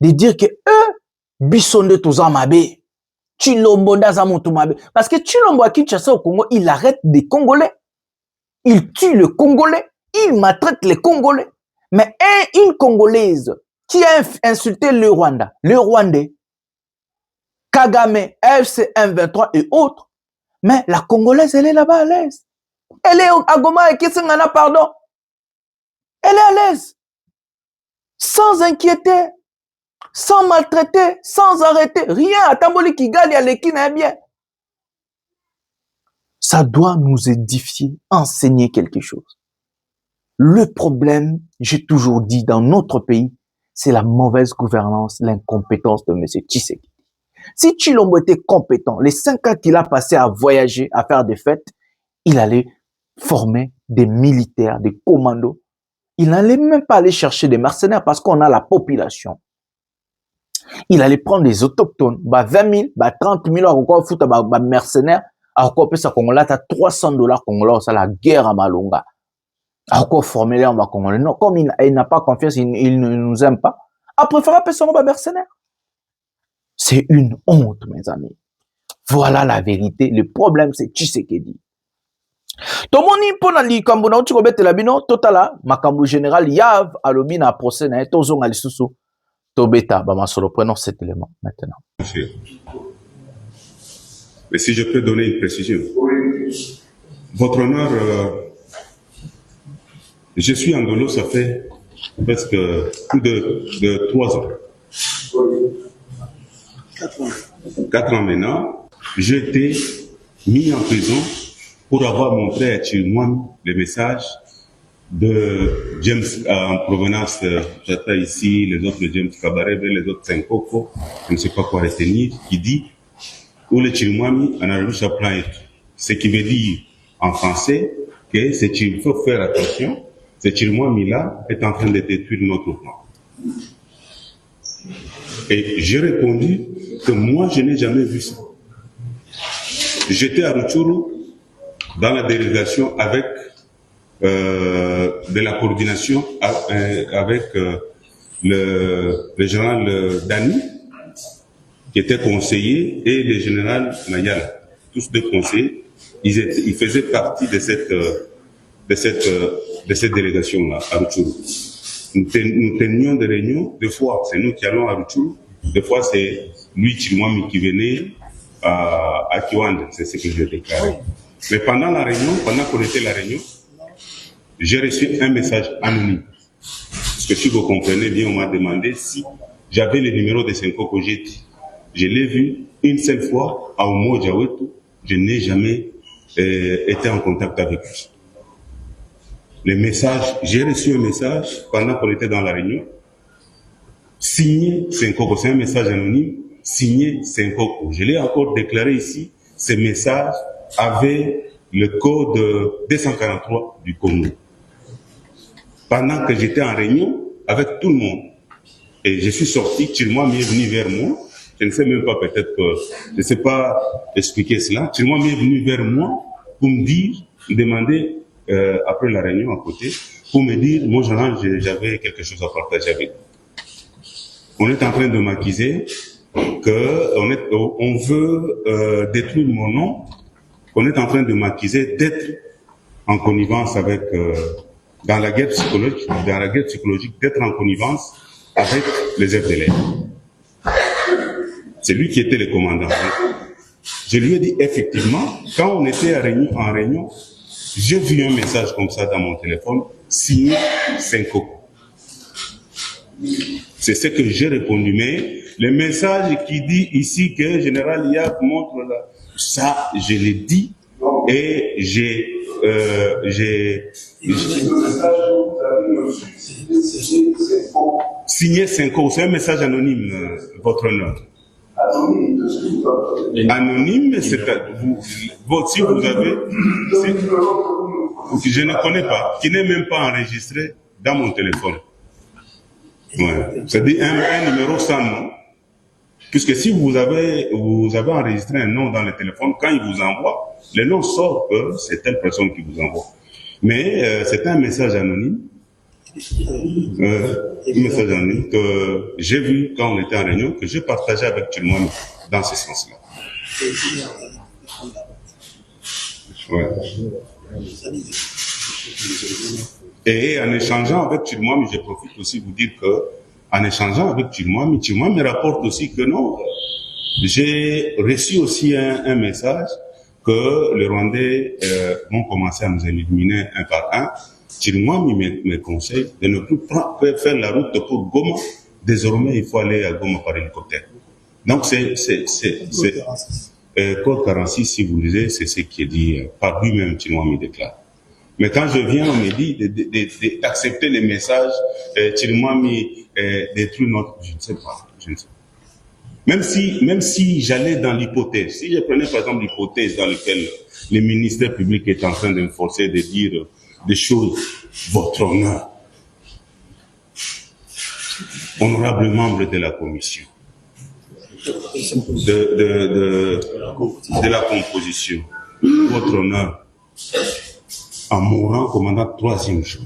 De dire que eux Bisso de tous en mabe. Chilombo daza mutu mabe. Parce que Chilombo à Kinshasa au Congo, il arrête des Congolais. Il tue le Congolais. Il maltraite les Congolais. Mais une Congolaise qui a insulté le Rwanda, le Rwandais, Kagame, FC 123 et autres, mais la Congolaise, elle est là-bas à l'aise. Elle est à Goma et Kissingana, pardon. Elle est à l'aise. Sans inquiéter, sans maltraiter, sans arrêter. Rien. À Tamboli qui gagne à l'équine, bien. Ça doit nous édifier, enseigner quelque chose. Le problème, j'ai toujours dit, dans notre pays, c'est la mauvaise gouvernance, l'incompétence de M. Tshisekedi. Si Tshilombo était compétent, les 5 ans qu'il a passé à voyager, à faire des fêtes, il allait former des militaires, des commandos. Il n'allait même pas aller chercher des mercenaires parce qu'on a la population. Il allait prendre des autochtones, 20 000, 30 000, encore foutre mercenaires, encore ça Congolais, t'as $300 Congolais, c'est la guerre à Malunga. Encore former les Congolais. Non, comme il n'a pas confiance, il ne nous aime pas. Après, il fera personne mercenaire. C'est une honte, mes amis. Voilà la vérité. Le problème, c'est Tshisekedi. Tomoni pona likambo na utiko bete labino totala makambo général yav alobi na procès na tozonga lisusu tobeta ba masolo. Prenons cet élément maintenant. Mais si je peux donner une précision. Votre honneur, je suis angolo, ça fait presque plus de 3 ans. 4 ans maintenant. J'ai été mis en prison pour avoir montré à Chilmouane le message de James en provenance, j'attends ici, les autres de James Kabarebe, les autres Senkoko, je ne sais pas quoi retenir, qui dit où le Chilmouane en arrive à plan et tout. Ce qui veut dire en français que il faut faire attention, ce Chilmouane là est en train de détruire notre plan. Et j'ai répondu que moi je n'ai jamais vu ça. J'étais à Rutshuru dans la délégation avec de la coordination avec le général Dani, qui était conseiller, et le général Mayala, tous deux conseillers. Ils faisaient partie de cette délégation-là à Rutshuru. Nous tenions des réunions, des fois c'est nous qui allons à Rutshuru, des fois c'est lui, Chilmouane, qui venait à Kiwanda, c'est ce que je déclaré. Mais pendant la réunion, pendant qu'on était à la réunion, j'ai reçu un message anonyme. Parce que si vous comprenez bien, on m'a demandé si j'avais le numéro de Senko Kojeti. Je l'ai vu une seule fois à Omo Djawetu. Je n'ai jamais été en contact avec lui. Le message, j'ai reçu un message pendant qu'on était dans la réunion, signé Senko, c'est un message anonyme, signé Senko. Je l'ai encore déclaré ici, ce message avait le code 243 du Congo. pendant que j'étais en réunion avec tout le monde. Et je suis sorti, Chirimois est venu vers moi. Je ne sais même pas, peut-être que je ne sais pas expliquer cela. Chirimois est venu vers moi pour me dire, demander, après la réunion à côté, pour me dire, moi j'avais quelque chose à partager avec vous. On est en train de m'accuser on veut détruire mon nom. On est en train de m'accuser d'être en connivence avec, dans la guerre psychologique, d'être en connivence avec les FDLR. C'est lui qui était le commandant. Je lui ai dit, effectivement, quand on était en réunion, j'ai vu un message comme ça dans mon téléphone, signé Senko. C'est ce que j'ai répondu. Mais le message qui dit ici que Général Yav montre là, ça, je l'ai dit et j'ai signé Senko. C'est un message anonyme, votre nom. Anonyme, c'est si vous avez, je ne connais pas, qui n'est même pas enregistré dans mon téléphone. Ouais. C'est-à-dire un numéro sans nom. Puisque si vous avez enregistré un nom dans le téléphone, quand il vous envoie, le nom sort que c'est telle personne qui vous envoie. Mais c'est un message anonyme. Un message anonyme que j'ai vu quand on était en réunion, que j'ai partagé avec tout le monde dans ce sens-là. Ouais. Et en échangeant avec Chirimois, je profite aussi de vous dire que, en échangeant avec Chirimois me rapporte aussi que non, j'ai reçu aussi un message que les Rwandais vont commencer à nous éliminer un par un. Chirimois me conseille de ne plus faire la route pour Goma. Désormais, il faut aller à Goma par hélicoptère. Donc, Code 46, si vous lisez, c'est ce qui est dit par lui-même, Chirimois me déclare. Mais quand je viens, on me dit d'accepter les messages, Chirimois détruit notre... Je ne sais pas. Même si j'allais dans l'hypothèse, si je prenais par exemple l'hypothèse dans laquelle le ministère public est en train de me forcer de dire des choses, votre honneur, honorable membre de la commission, de la composition, votre honneur, en mourant commandant 3e jour,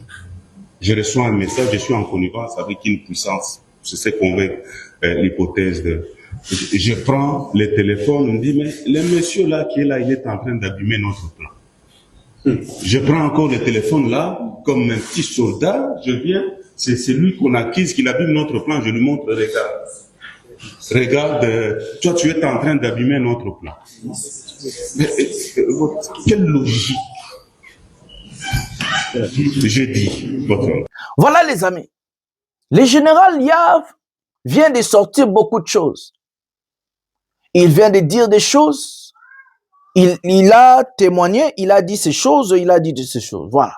je reçois un message, je suis en connivence avec une puissance, c'est ce qu'on veut, l'hypothèse de... Je prends le téléphone, on me dit, mais le monsieur là qui est là, il est en train d'abîmer notre plan. Je prends encore le téléphone là, comme un petit soldat, je viens, c'est celui qu'on accuse qu'il abîme notre plan, je lui montre, regarde, toi tu es en train d'abîmer notre plan. Mais, quelle logique? Je dis, voilà les amis, le général Yav vient de sortir beaucoup de choses. Il vient de dire des choses, il a témoigné, il a dit ces choses, il a dit de ces choses. Voilà.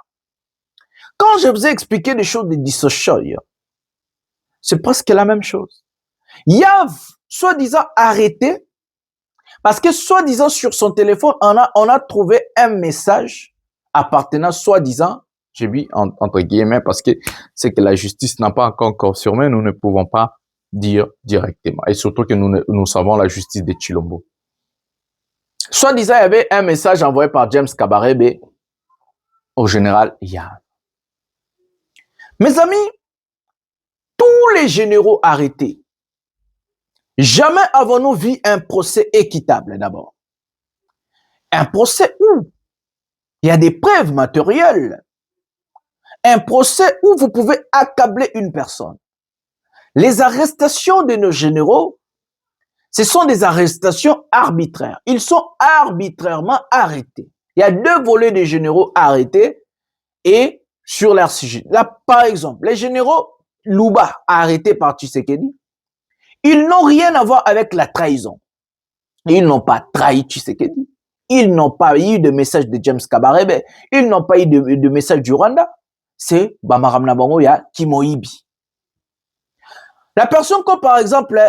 Quand je vous ai expliqué des choses de dissociation, c'est presque la même chose. Yav, soi-disant arrêté, parce que soi-disant sur son téléphone, on a trouvé un message appartenant soi-disant, j'ai mis entre guillemets, parce que c'est que la justice n'a pas encore confirmé, nous ne pouvons pas dire directement. Et surtout que nous savons la justice de Chilombo. Soi-disant, il y avait un message envoyé par James Kabarebe au général Yav. Mes amis, tous les généraux arrêtés, jamais avons-nous vu un procès équitable d'abord. Un procès où il y a des preuves matérielles. Un procès où vous pouvez accabler une personne. Les arrestations de nos généraux, ce sont des arrestations arbitraires. Ils sont arbitrairement arrêtés. Il y a 2 volets de généraux arrêtés et sur leur sujet. Là, par exemple, les généraux Louba arrêtés par Tshisekedi, ils n'ont rien à voir avec la trahison. Ils n'ont pas trahi Tshisekedi. Ils n'ont pas eu de message de James Kabarebe. Ils n'ont pas eu de message du Rwanda. C'est Bamaramna Bangoya Kimoibi. La personne comme par exemple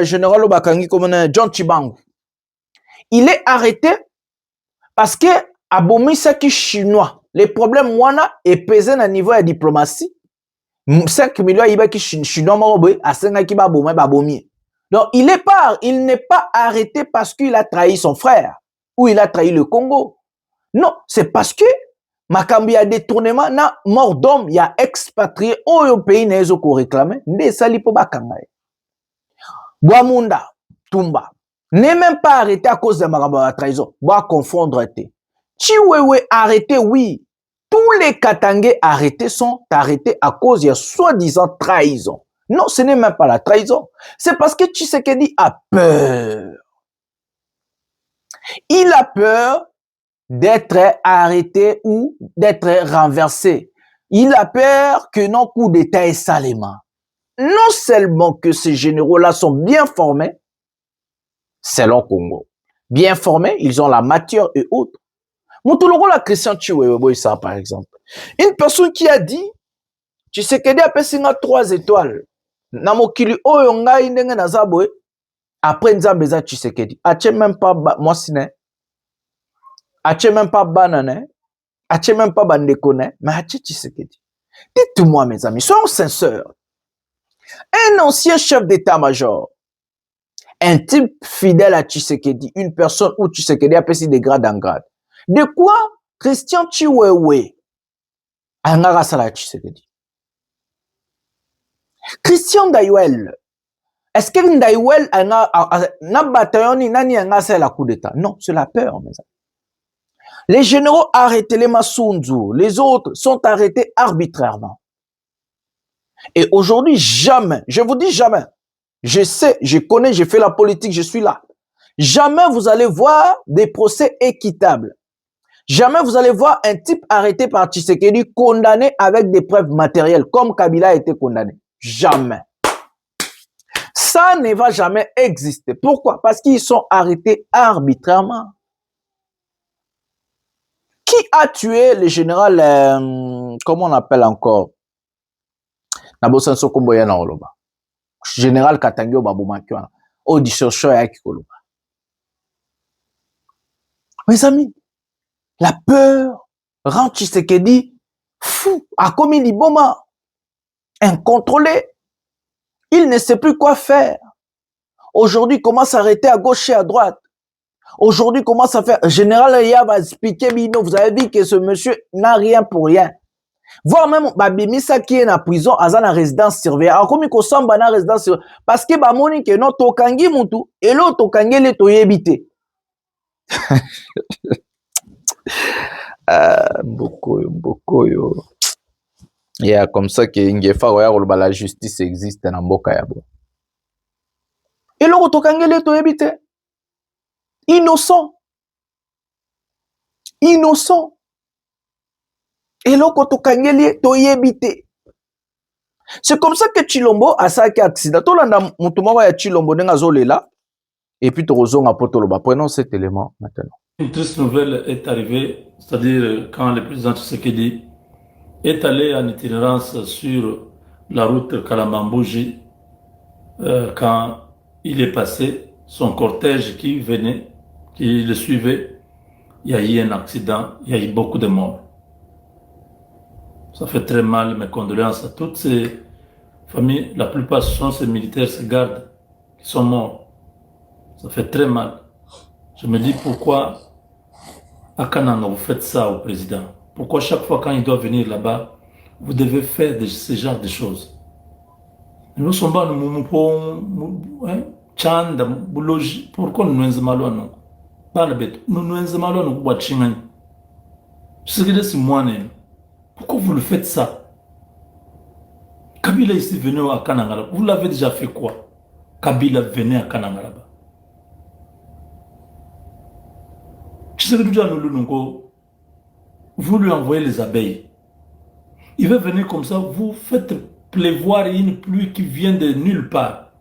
Général Obakangi comme John Chibangu, il est arrêté parce que Abomisaki chinois les problèmes wana et pesé à niveau de diplomatie 5 millions iba ki chinois marobe à 5 ki ba bomi. Donc il n'est pas arrêté parce qu'il a trahi son frère ou il a trahi le Congo. Non, c'est parce que makambi a détournement na mort d'homme, il y a expatrié au pays nezo ko réclamer ne sali po bakanga. Boamunda Tumba n'est même pas arrêté à cause de la trahison. Boa confondre été. Chiwewe arrêté, oui. Tous les Katangais arrêtés sont arrêtés à cause de soi-disant trahison. Non, ce n'est même pas la trahison. C'est parce que Tshisekedi a peur. Il a peur d'être arrêté ou d'être renversé. Il a peur que nos coups d'État est salement. Non seulement que ces généraux-là sont bien formés, selon Congo, bien formés, ils ont la matière et autres. Moutoulogo la Christian Chiwewe ça par exemple. Une personne qui a dit, Tshisekedi a passé 3 étoiles. Namokili oyo ngai ndenge nazaboe après nzambe za Tshisekedi. Ache même pas mwasine. Ache même pas banane. Ache même pas bandekone, mais ache Tshisekedi. Dites-moi mes amis, soyons sincères. Un ancien chef d'état-major, un type fidèle à Tshisekedi, une personne où Tshisekedi a passé de grade en grade. De quoi Christian Chiwewe a ngarasala Tshisekedi? Christian Ndayuel, est-ce que Ndayuel n'a bataillon ni nani ngarasala la coup d'état? Non, c'est la peur, mes amis. Les généraux arrêtés, les Massounzou, les autres sont arrêtés arbitrairement. Et aujourd'hui, jamais, je vous dis jamais, je sais, je connais, j'ai fait la politique, je suis là. Jamais vous allez voir des procès équitables. Jamais vous allez voir un type arrêté par Tshisekedi condamné avec des preuves matérielles, comme Kabila a été condamné. Jamais. Ça ne va jamais exister. Pourquoi? Parce qu'ils sont arrêtés arbitrairement. Qui a tué le général, comment on appelle encore? Nabosanso Komboya na Oloba. Général Katangio Babumakiwana. Audition Shoya Kikoloba. Mes amis, la peur rend Tshisekedi fou, a commis l'Iboma, incontrôlé. Il ne sait plus quoi faire. Aujourd'hui, comment s'arrêter à gauche et à droite. Aujourd'hui, comment ça fait? Général Ria va expliquer, vous avez dit que ce monsieur n'a rien pour rien. Voire même, Babimisa qui est en prison, à la résidence surveillée. Alors, comme il semble dans la résidence surveillée, parce que Bamoni, que non, Tokangi Moutou, et l'autre Tokangi, les Toyébité. Bokoyo. Il y a comme ça que la justice existe dans Mboka Yabo. Et l'autre Tokangi, les Toyébité. Innocent. Innocent. Et là, quand on évité. C'est comme ça que Chilombo a ça qui accident. Tout le monde a Chilombo là. Et puis prenons cet élément maintenant. Une triste nouvelle est arrivée, c'est-à-dire quand le président Tshisekedi est allé en itinérance sur la route Kalambambouji, quand il est passé, son cortège qui venait, qui le suivait, il y a eu un accident, il y a eu beaucoup de morts. Ça fait très mal, mes condoléances à toutes ces familles. La plupart sont ces militaires, ces gardes qui sont morts. Ça fait très mal. Je me dis pourquoi à Kananga vous faites ça au président? Pourquoi chaque fois quand il doit venir là-bas, vous devez faire ce genre de choses? Nous sommes pas pourquoi nous nous malons? Nous nous malons watching. C'est moi. Pourquoi vous le faites ça? Kabila est venu à Kananga. Vous l'avez déjà fait quoi? Kabila venait à Kananga là-bas. Vous lui envoyez les abeilles. Il va venir comme ça, vous faites pleuvoir une pluie qui vient de nulle part.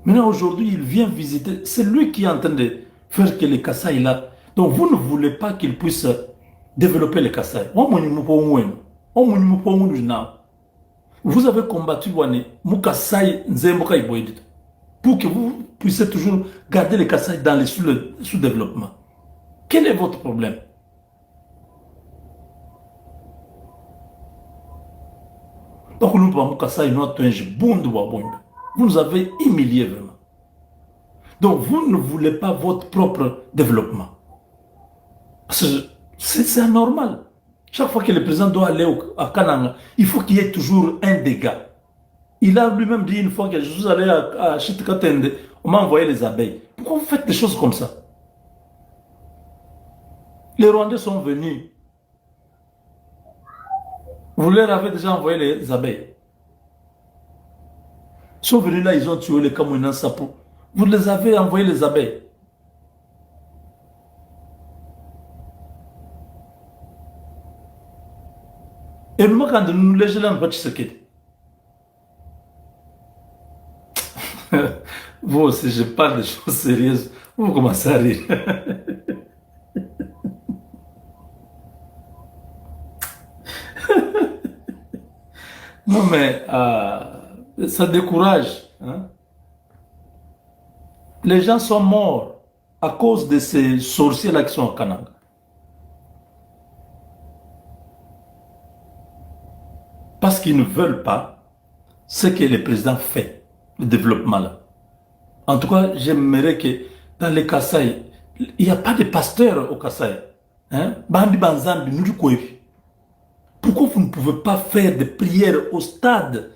Maintenant aujourd'hui, il vient visiter. C'est lui qui est en train de faire que les Kassai là. Donc vous ne voulez pas qu'il puisse développer les Kassai. Vous avez combattu pour que vous puissiez toujours garder les Kassai dans les sous-développement. Quel est votre problème? Donc, nous nous avez humiliés vraiment. Donc, vous ne voulez pas votre propre développement. C'est anormal. Chaque fois que le président doit aller à Kananga, il faut qu'il y ait toujours un dégât. Il a lui-même dit une fois que je suis allé à Chitkatende, on m'a envoyé les abeilles. Pourquoi vous faites des choses comme ça? Les Rwandais sont venus. Vous leur avez déjà envoyé les abeilles. Ils sont venus là, ils ont tué les Kamouinan Sapo. Vous les avez envoyé les abeilles. Et nous, quand nous les gens ne sais pas. Vous, si je parle de choses sérieuses, vous commencez à rire. Non, mais ça décourage. Hein? Les gens sont morts à cause de ces sorciers-là qui sont au Kananga. Parce qu'ils ne veulent pas ce que le président fait, le développement là. En tout cas, j'aimerais que dans les Kasaï, il n'y a pas de pasteur au Kasaï. Hein? Pourquoi vous ne pouvez pas faire des prières au stade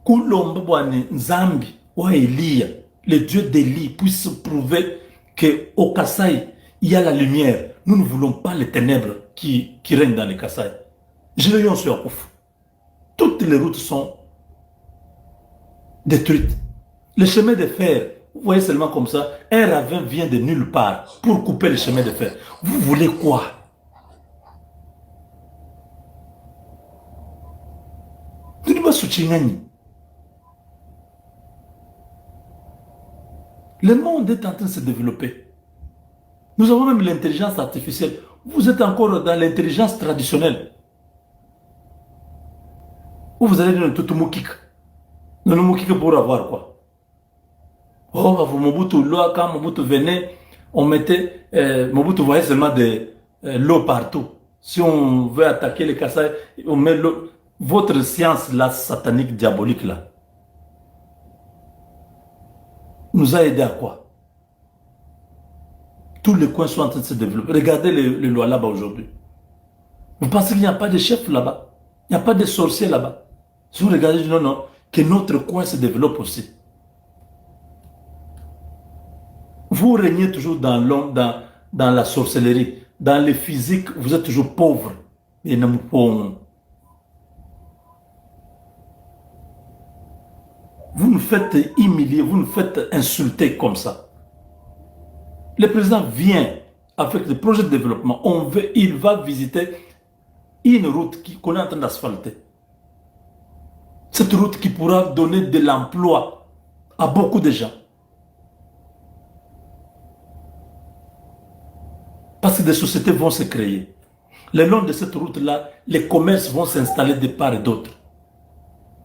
Nzambi ou Elia, le Dieu d'Élie, puisse prouver qu'au Kasaï, il y a la lumière. Nous ne voulons pas les ténèbres qui règnent dans les Kasaï. Je le dis sur Ouf. Toutes les routes sont détruites. Le chemin de fer, vous voyez seulement comme ça, un ravin vient de nulle part pour couper le chemin de fer. Vous voulez quoi? Le monde est en train de se développer. Nous avons même l'intelligence artificielle. Vous êtes encore dans l'intelligence traditionnelle. Ou vous allez dans tout moukik. Dans le moukik pour avoir quoi? Oh, vous Mobutu, l'eau, quand Mobutu venait, on mettait, Mobutu voyait seulement de l'eau partout. Si on veut attaquer les Kasaï, on met l'eau. Votre science là, satanique, diabolique là, nous a aidé à quoi? Tous les coins sont en train de se développer. Regardez les lois là-bas aujourd'hui. Vous pensez qu'il n'y a pas de chef là-bas? Il n'y a pas de sorciers là-bas? Si vous regardez, non, non, que notre coin se développe aussi. Vous régnez toujours dans l'homme, dans la sorcellerie. Dans le physique, vous êtes toujours pauvre. Et non, vous nous faites humilier, vous nous faites insulter comme ça. Le président vient avec le projet de développement. Il va visiter une route qu'on est en train d'asphalter. Cette route qui pourra donner de l'emploi à beaucoup de gens. Parce que des sociétés vont se créer. Le long de cette route-là, les commerces vont s'installer de part et d'autre.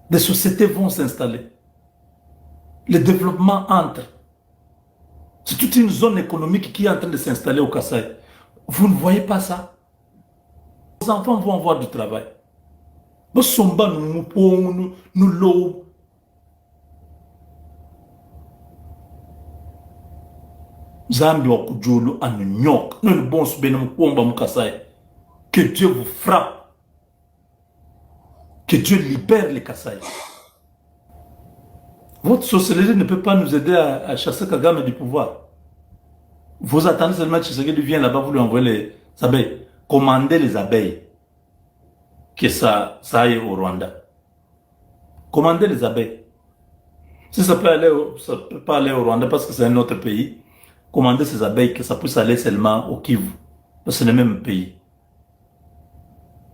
Des sociétés vont s'installer. Le développement entre. C'est toute une zone économique qui est en train de s'installer au Kasaï. Vous ne voyez pas ça? Les enfants vont avoir du travail. Que Dieu vous frappe. Que Dieu libère les Kasaï. Votre sorcellerie ne peut pas nous aider à chasser Kagame du pouvoir. Vous attendez seulement que Tshisekedi vienne là-bas, vous lui envoyez les abeilles. Commandez les abeilles. Que ça aille au Rwanda. Commandez les abeilles. Si ça peut pas aller au Rwanda parce que c'est un autre pays, commandez ces abeilles que ça puisse aller seulement au Kivu. Parce que c'est le même pays.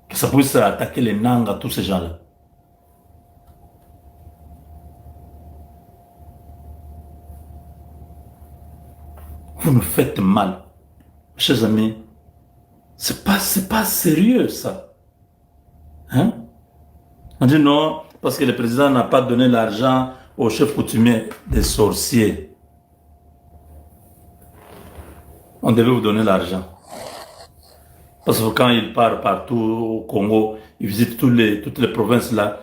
Que ça puisse attaquer les Nanga, tous ces gens-là. Vous nous faites mal. Chers amis, c'est pas sérieux ça. Hein? On dit non, parce que le président n'a pas donné l'argent au chef coutumier des sorciers. On devait vous donner l'argent. Parce que quand il part partout au Congo, il visite toutes les provinces là,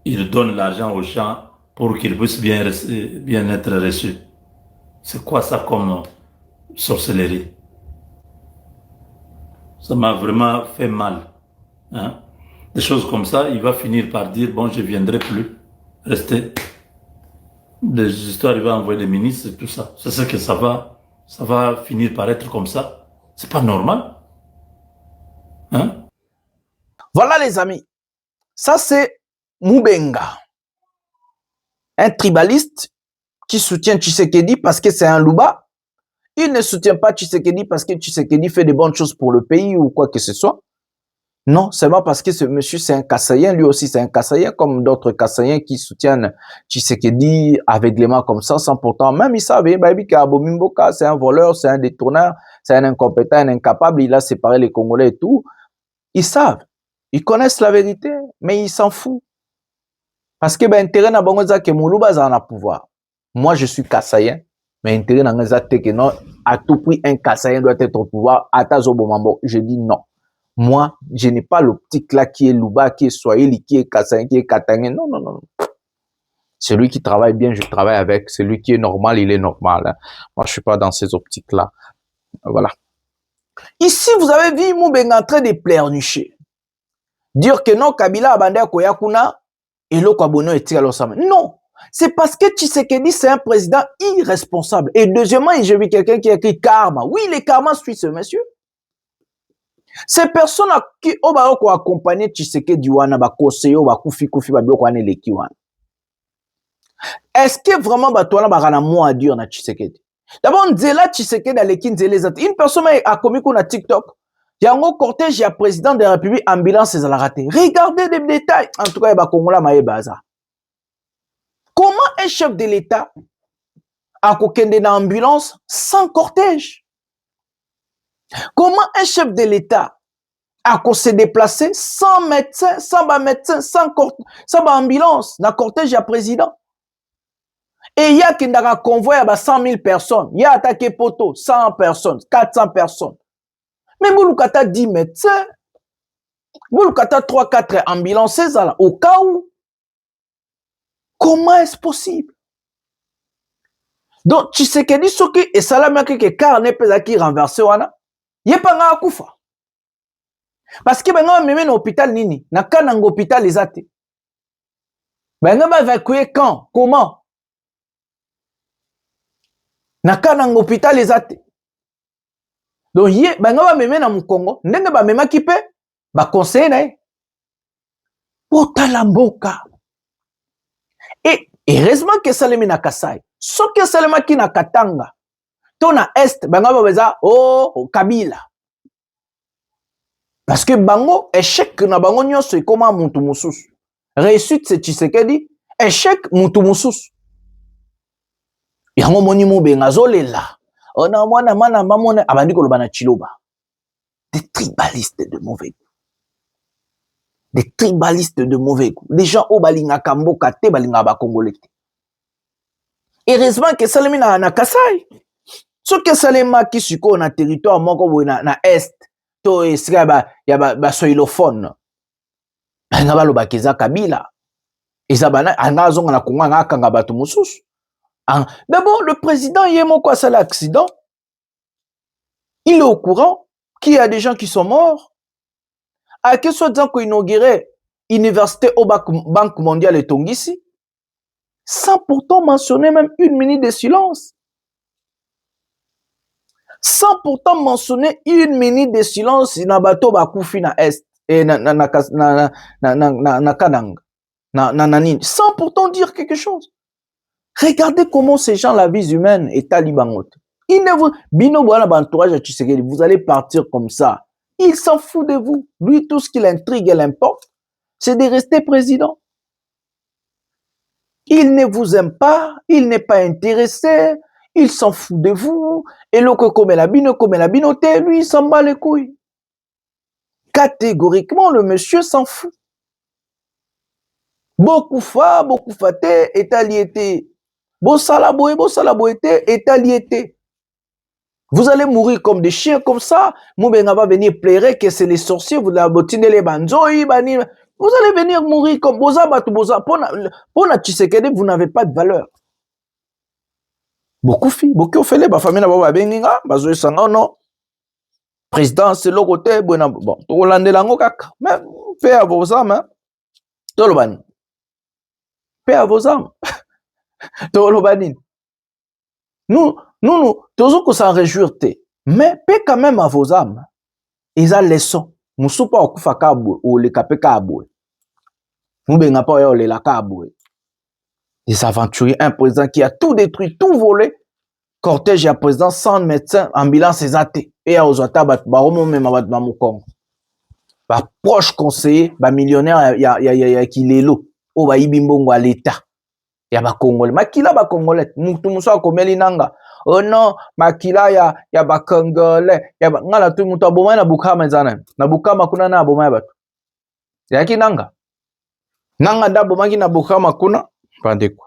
il donne l'argent aux gens pour qu'ils puissent bien être reçus. C'est quoi ça comme sorcellerie? Ça m'a vraiment fait mal. Hein? Des choses comme ça, il va finir par dire, bon, je ne viendrai plus. Restez. Des histoires, il va envoyer des ministres et tout ça. C'est ce que ça va finir par être comme ça. C'est pas normal. Hein? Voilà les amis. Ça c'est Mubenga. Un tribaliste qui soutient Tshisekedi parce que c'est un louba. Il ne soutient pas Tshisekedi parce que Tshisekedi fait de bonnes choses pour le pays ou quoi que ce soit. Non, seulement parce que ce monsieur, c'est un Kassaïen, lui aussi c'est un Kassaïen, comme d'autres Kassaïens qui soutiennent Tshisekedi aveuglément comme ça, sans pourtant, même ils savent, Mimboka, c'est un voleur, c'est un détourneur, c'est un incompétent, un incapable, il a séparé les Congolais et tout. Ils savent, ils connaissent la vérité, mais ils s'en foutent. Parce que intérêt na bango za ke muluba za na pouvoir. Moi, je suis Kassaïen, mais intérêt na nga que non, à tout prix, un Kassaïen doit être au pouvoir, Atazo Bomambo. Je dis non. Moi, je n'ai pas l'optique là qui est Louba, qui est Swahili, qui est Kassaïen, qui est Katangé. Non, non, non. Celui qui travaille bien, je travaille avec. Celui qui est normal, il est normal. Hein. Moi, je suis pas dans ces optiques-là. Voilà. Ici, vous avez vu Mubenga en train de pleurnicher. Dire que non, Kabila a bandé à Koyakuna et l'Okwabono est tiré à l'Osama. Non. C'est parce que Tshisekedi, c'est un président irresponsable. Et deuxièmement, j'ai vu quelqu'un qui a écrit karma. Oui, les karma suivent ce monsieur. Ces personnes qui ont accompagné Tshisekedi wana ba conseiller ba kufi ba bloko wana leki wana. Est-ce que vraiment ba toana ba kana mot à dire na Tshisekedi? D'abord nzela Tshisekedi aleki nzela ezati. Une personne a commis na TikTok. Yango cortège ya président de la République ambulance ezala raté. Regardez des détails. En tout cas ba Kongola mayebaza. Comment un chef de l'État a kokende na ambulance sans cortège? Comment un chef de l'État a se déplacé sans médecin, sans ambulance, dans le cortège du président? Et il y a qui a convoi à 100 000 personnes. Il y a attaqué Poto, 100 personnes, 400 personnes. Mais Mouloukata 10 médecins, Mouloukata 3-4 ambulances, au cas où. Comment est-ce possible? Donc, tu sais que dit ce qui est salamé que carne pesa qui renversé wana. Yé pas nga akufa. Parce que ben nga meme na hôpital nini, na kana hôpital les athées. Ben nga ba évacuer quand, comment? Na kana hôpital les athées. Donc yé ben nga ba meme na Mukongo, ndenge ba mema ki pe ba conseiller na ye. Otala mboka. Et heureusement que salemi na Kasai. So que salema ki na Katanga. Tona Est, ben nga ba beza Kabila. Parce que bango, échec na bango nyonso ekoma muntu mususu. Réussite c'est Tshisekedi, échec muntu mususu. Yango moni Mubenga zolela. Ona mwana mana mamone abandi koloba na Chiloba. Des tribalistes de mauvais goût. Des tribalistes de mauvais goût. Des gens au balinga kamboka te balinga ba congolais. Heureusement que salemi na Kasai. Ce que salema ki suko na territoire moko na Est. To esika ya ba soilophone nga baloba keza Kabila ezabana anga zonga na Kongo nga kanga bato mususu. D'abord le président yemoko a sala accident, il est au courant qu'il y a des gens qui sont morts, à que soit disant qu'on inaugurait université au Banque mondiale et Tongisi sans pourtant mentionner même une minute de silence. Sans pourtant mentionner une minute de silence na bato bakufi na Est et na Kananga na nini, sans pourtant dire quelque chose. Regardez comment ces gens la vie humaine est talibangote. Il ne vous bino boana bantourage à Tshisekedi, vous allez partir comme ça. Il s'en fout de vous. Lui tout ce qui l'intrigue et l'importe, c'est de rester président. Il ne vous aime pas, il n'est pas intéressé. Il s'en fout de vous. Et l'autre comme la binoté, lui, il s'en bat les couilles. Catégoriquement, le monsieur s'en fout. Beaucoup faté, étaliété. Beau salaboété, étaliété. Vous allez mourir comme des chiens comme ça. Moubenga va venir pleurer que c'est les sorciers, vous la bottiner les banzoi, Vous allez venir mourir comme Boza Batu Boza. Pour la Tshisekedi, vous n'avez pas de valeur. Beaucoup ont fait les familles n'ont benginga, bazo sanga non. Président c'est le côté bon to Hollande lango kaka. Mais paix à vos âmes. Tolobani. Paix à vos âmes. Tolobani. Nous toujours que s'en réjouir mais paix quand même à vos âmes. Ils ont leçon. Nous sommes pas au kufakabu ou le kapekabu. Nous benga pas yo le lakabu. Des aventuriers, un président qui a tout détruit, tout volé. Cortège à président, 100 médecins, ambulance et athées. Et à Ozota, baromo même à Mukong. Ba proche conseiller, ba millionnaire, ya Kilelo. O ba ibimbongo à l'État. Ya ba Congolais. Makila ba Congolais. Moutoumousso a komeli nanga. Oh non, makila ya ba Congolais. Ya ba ngala tu muto aboma na bukama zana. Na bukama kuna na aboma batu. Ya ki nanga. Nanga da bomaki na bukama kuna. Pandeko.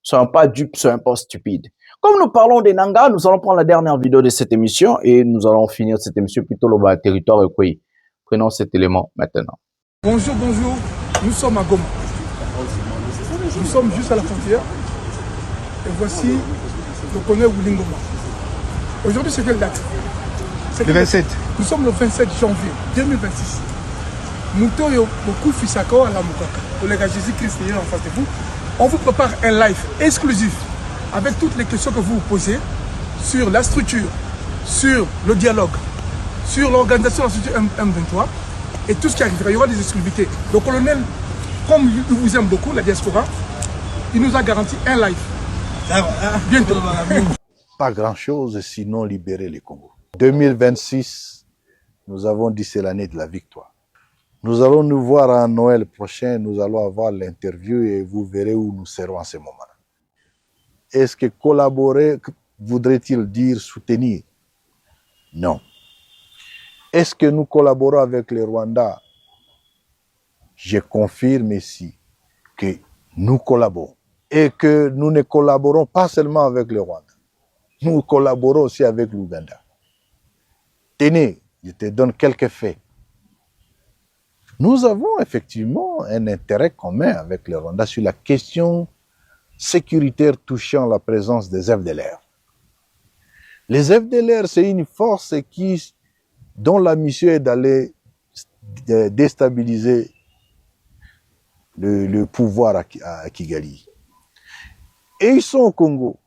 Soyons pas dupes, soyons pas stupides. Comme nous parlons des Nanga, nous allons prendre la dernière vidéo de cette émission et nous allons finir cette émission plutôt le bas territoire Ekoué. Prenons cet élément maintenant. Bonjour, bonjour. Nous sommes à Goma. Nous sommes juste à la frontière. Et voici le colonel Wulingoma. Aujourd'hui, c'est quelle date? Le 27. Nous sommes le 27 janvier 2026. Moutoyo, beaucoup Fisako à la Moukaka. Le gars Jésus-Christ est en face de vous. On vous prépare un live exclusif avec toutes les questions que vous vous posez sur la structure, sur le dialogue, sur l'organisation de la structure M23 et tout ce qui arrivera. Il y aura des exclusivités. Le colonel, comme il vous aime beaucoup, la diaspora, il nous a garanti un live. Bientôt. Pas grand-chose sinon libérer les Congo. 2026, nous avons dit c'est l'année de la victoire. Nous allons nous voir à Noël prochain, nous allons avoir l'interview et vous verrez où nous serons en ce moment-là. Est-ce que collaborer voudrait-il dire soutenir? Non. Est-ce que nous collaborons avec les Rwandais? Je confirme ici que nous collaborons et que nous ne collaborons pas seulement avec le Rwanda. Nous collaborons aussi avec l'Ouganda. Tenez, je te donne quelques faits. Nous avons effectivement un intérêt commun avec le Rwanda sur la question sécuritaire touchant la présence des FDLR. Les FDLR, c'est une force dont la mission est d'aller déstabiliser le pouvoir à Kigali. Et ils sont au Congo.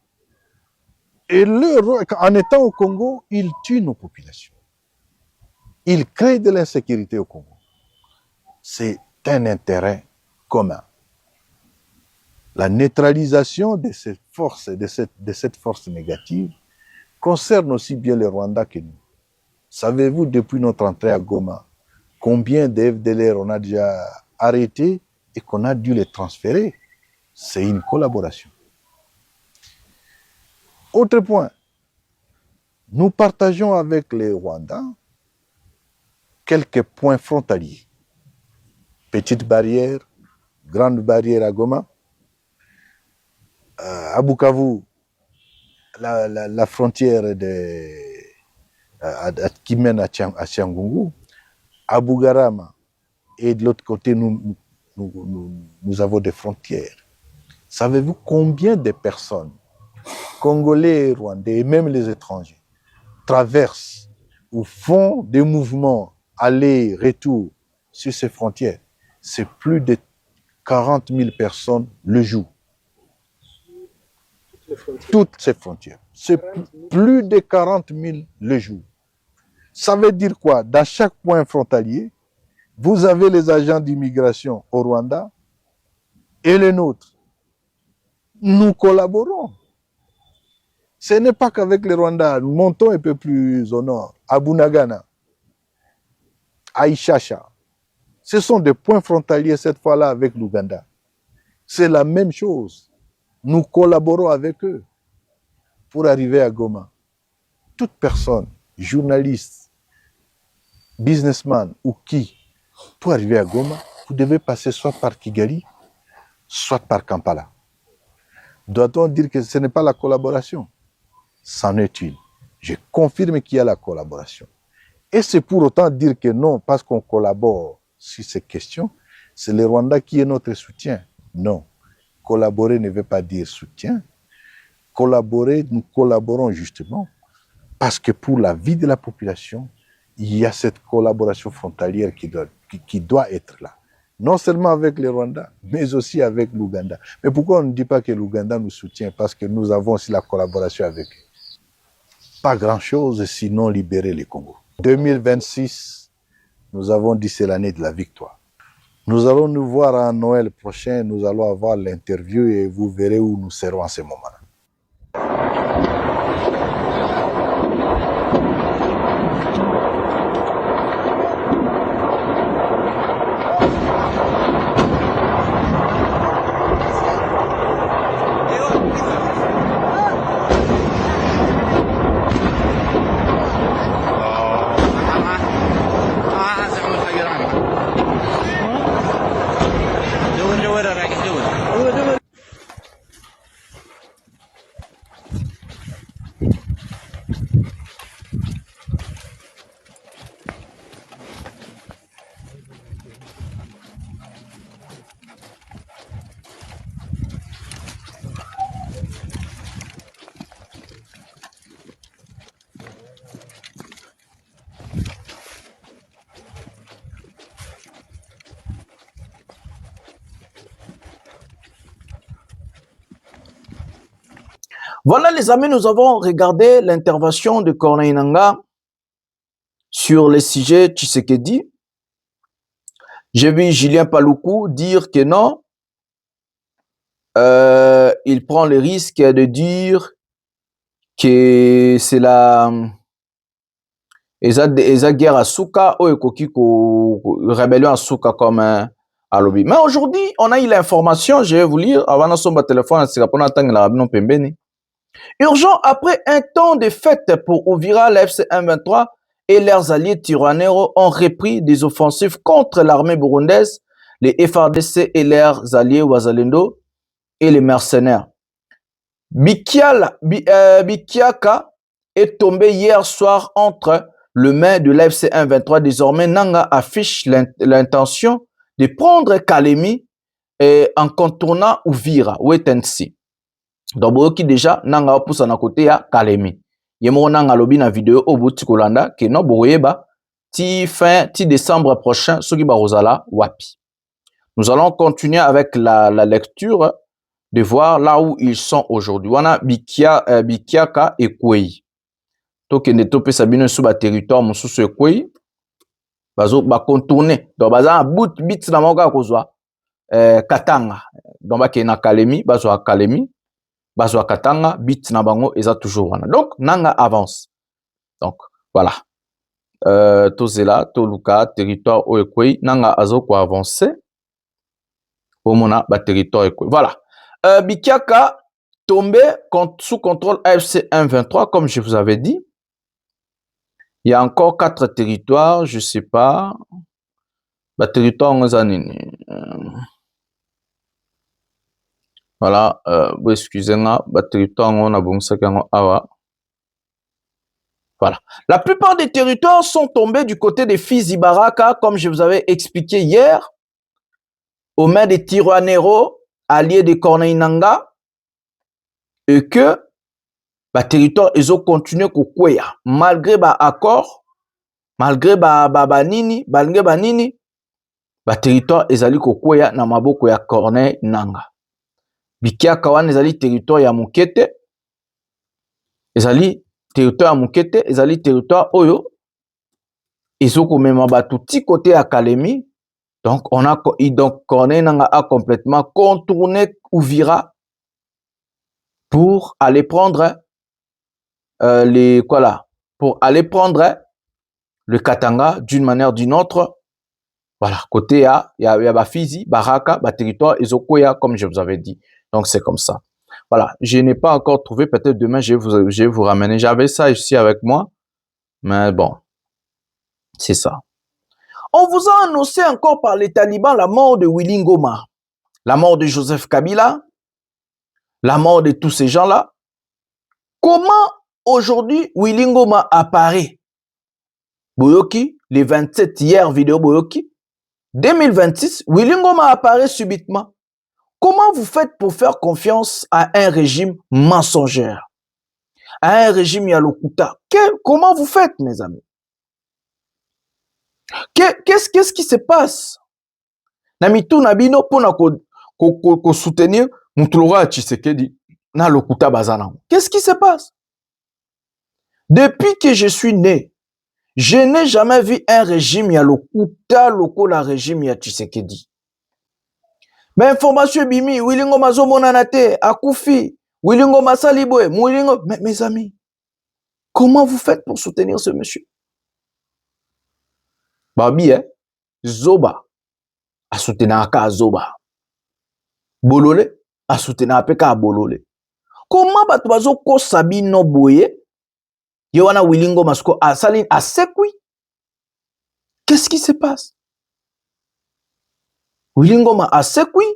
Et en étant au Congo, ils tuent nos populations. Ils créent de l'insécurité au Congo. C'est un intérêt commun. La neutralisation de cette force, de cette force négative, concerne aussi bien le Rwanda que nous. Savez-vous, depuis notre entrée à Goma, combien de FDLR on a déjà arrêtés et qu'on a dû les transférer? C'est une collaboration. Autre point, nous partageons avec les Rwandais quelques points frontaliers. Petite barrière, grande barrière à Goma, à Bukavu, la frontière qui mène à Tchangungu, à Bugarama, et de l'autre côté, nous avons des frontières. Savez-vous combien de personnes, Congolais, Rwandais, et même les étrangers, traversent ou font des mouvements aller-retour sur ces frontières? C'est plus de 40 000 personnes le jour. Toutes ces frontières. C'est plus de 40 000 le jour. Ça veut dire quoi? Dans chaque point frontalier, vous avez les agents d'immigration au Rwanda et les nôtres. Nous collaborons. Ce n'est pas qu'avec les Rwandais. Nous montons un peu plus au nord, à Bunagana, à Ishasha. Ce sont des points frontaliers cette fois-là avec l'Ouganda. C'est la même chose. Nous collaborons avec eux pour arriver à Goma. Toute personne, journaliste, businessman ou qui, pour arriver à Goma, vous devez passer soit par Kigali, soit par Kampala. Doit-on dire que ce n'est pas la collaboration? C'en est une. Je confirme qu'il y a la collaboration. Et c'est pour autant dire que non, parce qu'on collabore sur ces questions, c'est le Rwanda qui est notre soutien. Non. Collaborer ne veut pas dire soutien. Collaborer, nous collaborons justement parce que pour la vie de la population, il y a cette collaboration frontalière qui doit être là. Non seulement avec le Rwanda, mais aussi avec l'Ouganda. Mais pourquoi on ne dit pas que l'Ouganda nous soutient? Parce que nous avons aussi la collaboration avec eux. Pas grand-chose sinon libérer le Congo. 2026, nous avons dit c'est l'année de la victoire. Nous allons nous voir en Noël prochain, nous allons avoir l'interview et vous verrez où nous serons en ce moment-là. Voilà les amis, nous avons regardé l'intervention de Corneille Nangaa sur le sujet Tshisekedi. J'ai vu Julien Paluku dire que non, il prend le risque de dire que c'est la guerre à Souka ou rébellion à Souka comme à lobby. Mais aujourd'hui, on a eu l'information, je vais vous lire, avant de son téléphone, c'est pour attendre la non pembeni. Urgent, après un temps de fête pour Uvira, la FC M23 et leurs alliés Tirwanero ont repris des offensives contre l'armée burundaise, les FARDC et leurs alliés Wazalendo et les mercenaires. Bikiaka est tombé hier soir entre le main de l'AFC 123. Désormais, Nangaa affiche l'intention de prendre Kalemi en contournant Uvira, Wetensi. Donc, déjà, Nangaa pousse à côté à Kalemi. Yemo Nangaa lobi na vidéo au bout de Kolanda, que non, boyeba, ti décembre prochain, ce qui barozala, wapi. Nous allons continuer avec la lecture de voir là où ils sont aujourd'hui. On a Bikiaka et Kwei. Donc, ne topé sabine sous ba territoire, mon sous ce Kwei. Bazo, ba contourner. Donc, baza, bout, bit, na moga kozwa, Katanga. Donc, ba ke na Kalemi, bazo a Kalemi. Bazwa Katanga, bit na bango, eza toujours wana. Donc, Nangaa avance. Donc, voilà. Tozela, Toluka, territoire Oekwei, Nangaa azo ko avancer. Omona, ba territoire Oekwei. Voilà. Bikiaka tombé sous contrôle AFC 123, comme je vous avais dit. Il y a encore 4 territoires, je sais pas. Ba territoire ngazanini. Voilà, excusez-moi, voilà. La plupart des territoires sont tombés du côté des Fizi Baraka, comme je vous avais expliqué hier, aux mains des Tirwanero, alliés de Corneille Nangaa, et que le territoire, ils ont continué à malgré l'accord, malgré nini, le territoire, ils allaient à na maboko ya Corneille Nangaa. Bikiaka wana ezali territoire ya Mukete, ezali territoire ya Mukete, ezali territoire oyo ezoko mema batu ti côté ya Kalemi. Donc Corneille Nangaa a complètement contourné Uvira pour aller prendre pour aller prendre le Katanga d'une manière ou d'une autre. Voilà, côté ya Bafizi, Baraka, territoire ezokoya comme je vous avais dit. Donc, c'est comme ça. Voilà. Je n'ai pas encore trouvé. Peut-être demain, je vais vous ramener. J'avais ça ici avec moi. Mais bon. C'est ça. On vous a annoncé encore par les talibans la mort de Willy Ngoma, la mort de Joseph Kabila, la mort de tous ces gens-là. Comment aujourd'hui Willy Ngoma apparaît? Boyoki, les 27 hier vidéo Boyoki. 2026, Willy Ngoma apparaît subitement. Comment vous faites pour faire confiance à un régime mensongère, à un régime Yalokuta? Comment vous faites, mes amis? Qu'est-ce qui se passe? Namitu Nabino pour soutenir Mutulora Tshisekedi na Lokuta Bazana. Qu'est-ce qui se passe? Depuis que je suis né, je n'ai jamais vu un régime Yalokuta loko la régime ya Tshisekedi. Mais information bimi, Wilingo Mazomonanate, Akufi, Wilingo Masaliboe, Moulingo. Mais mes amis, comment vous faites pour soutenir ce monsieur? Babi, Zoba, a soutenu Aka Zoba. Bolole, a soutenu Apeka Bolole. Comment Batuazo Ko Sabino Boye, Yoana Wilingo Masko a Saline a Sekui? Qu'est-ce qui se passe? Wilingoma a sekui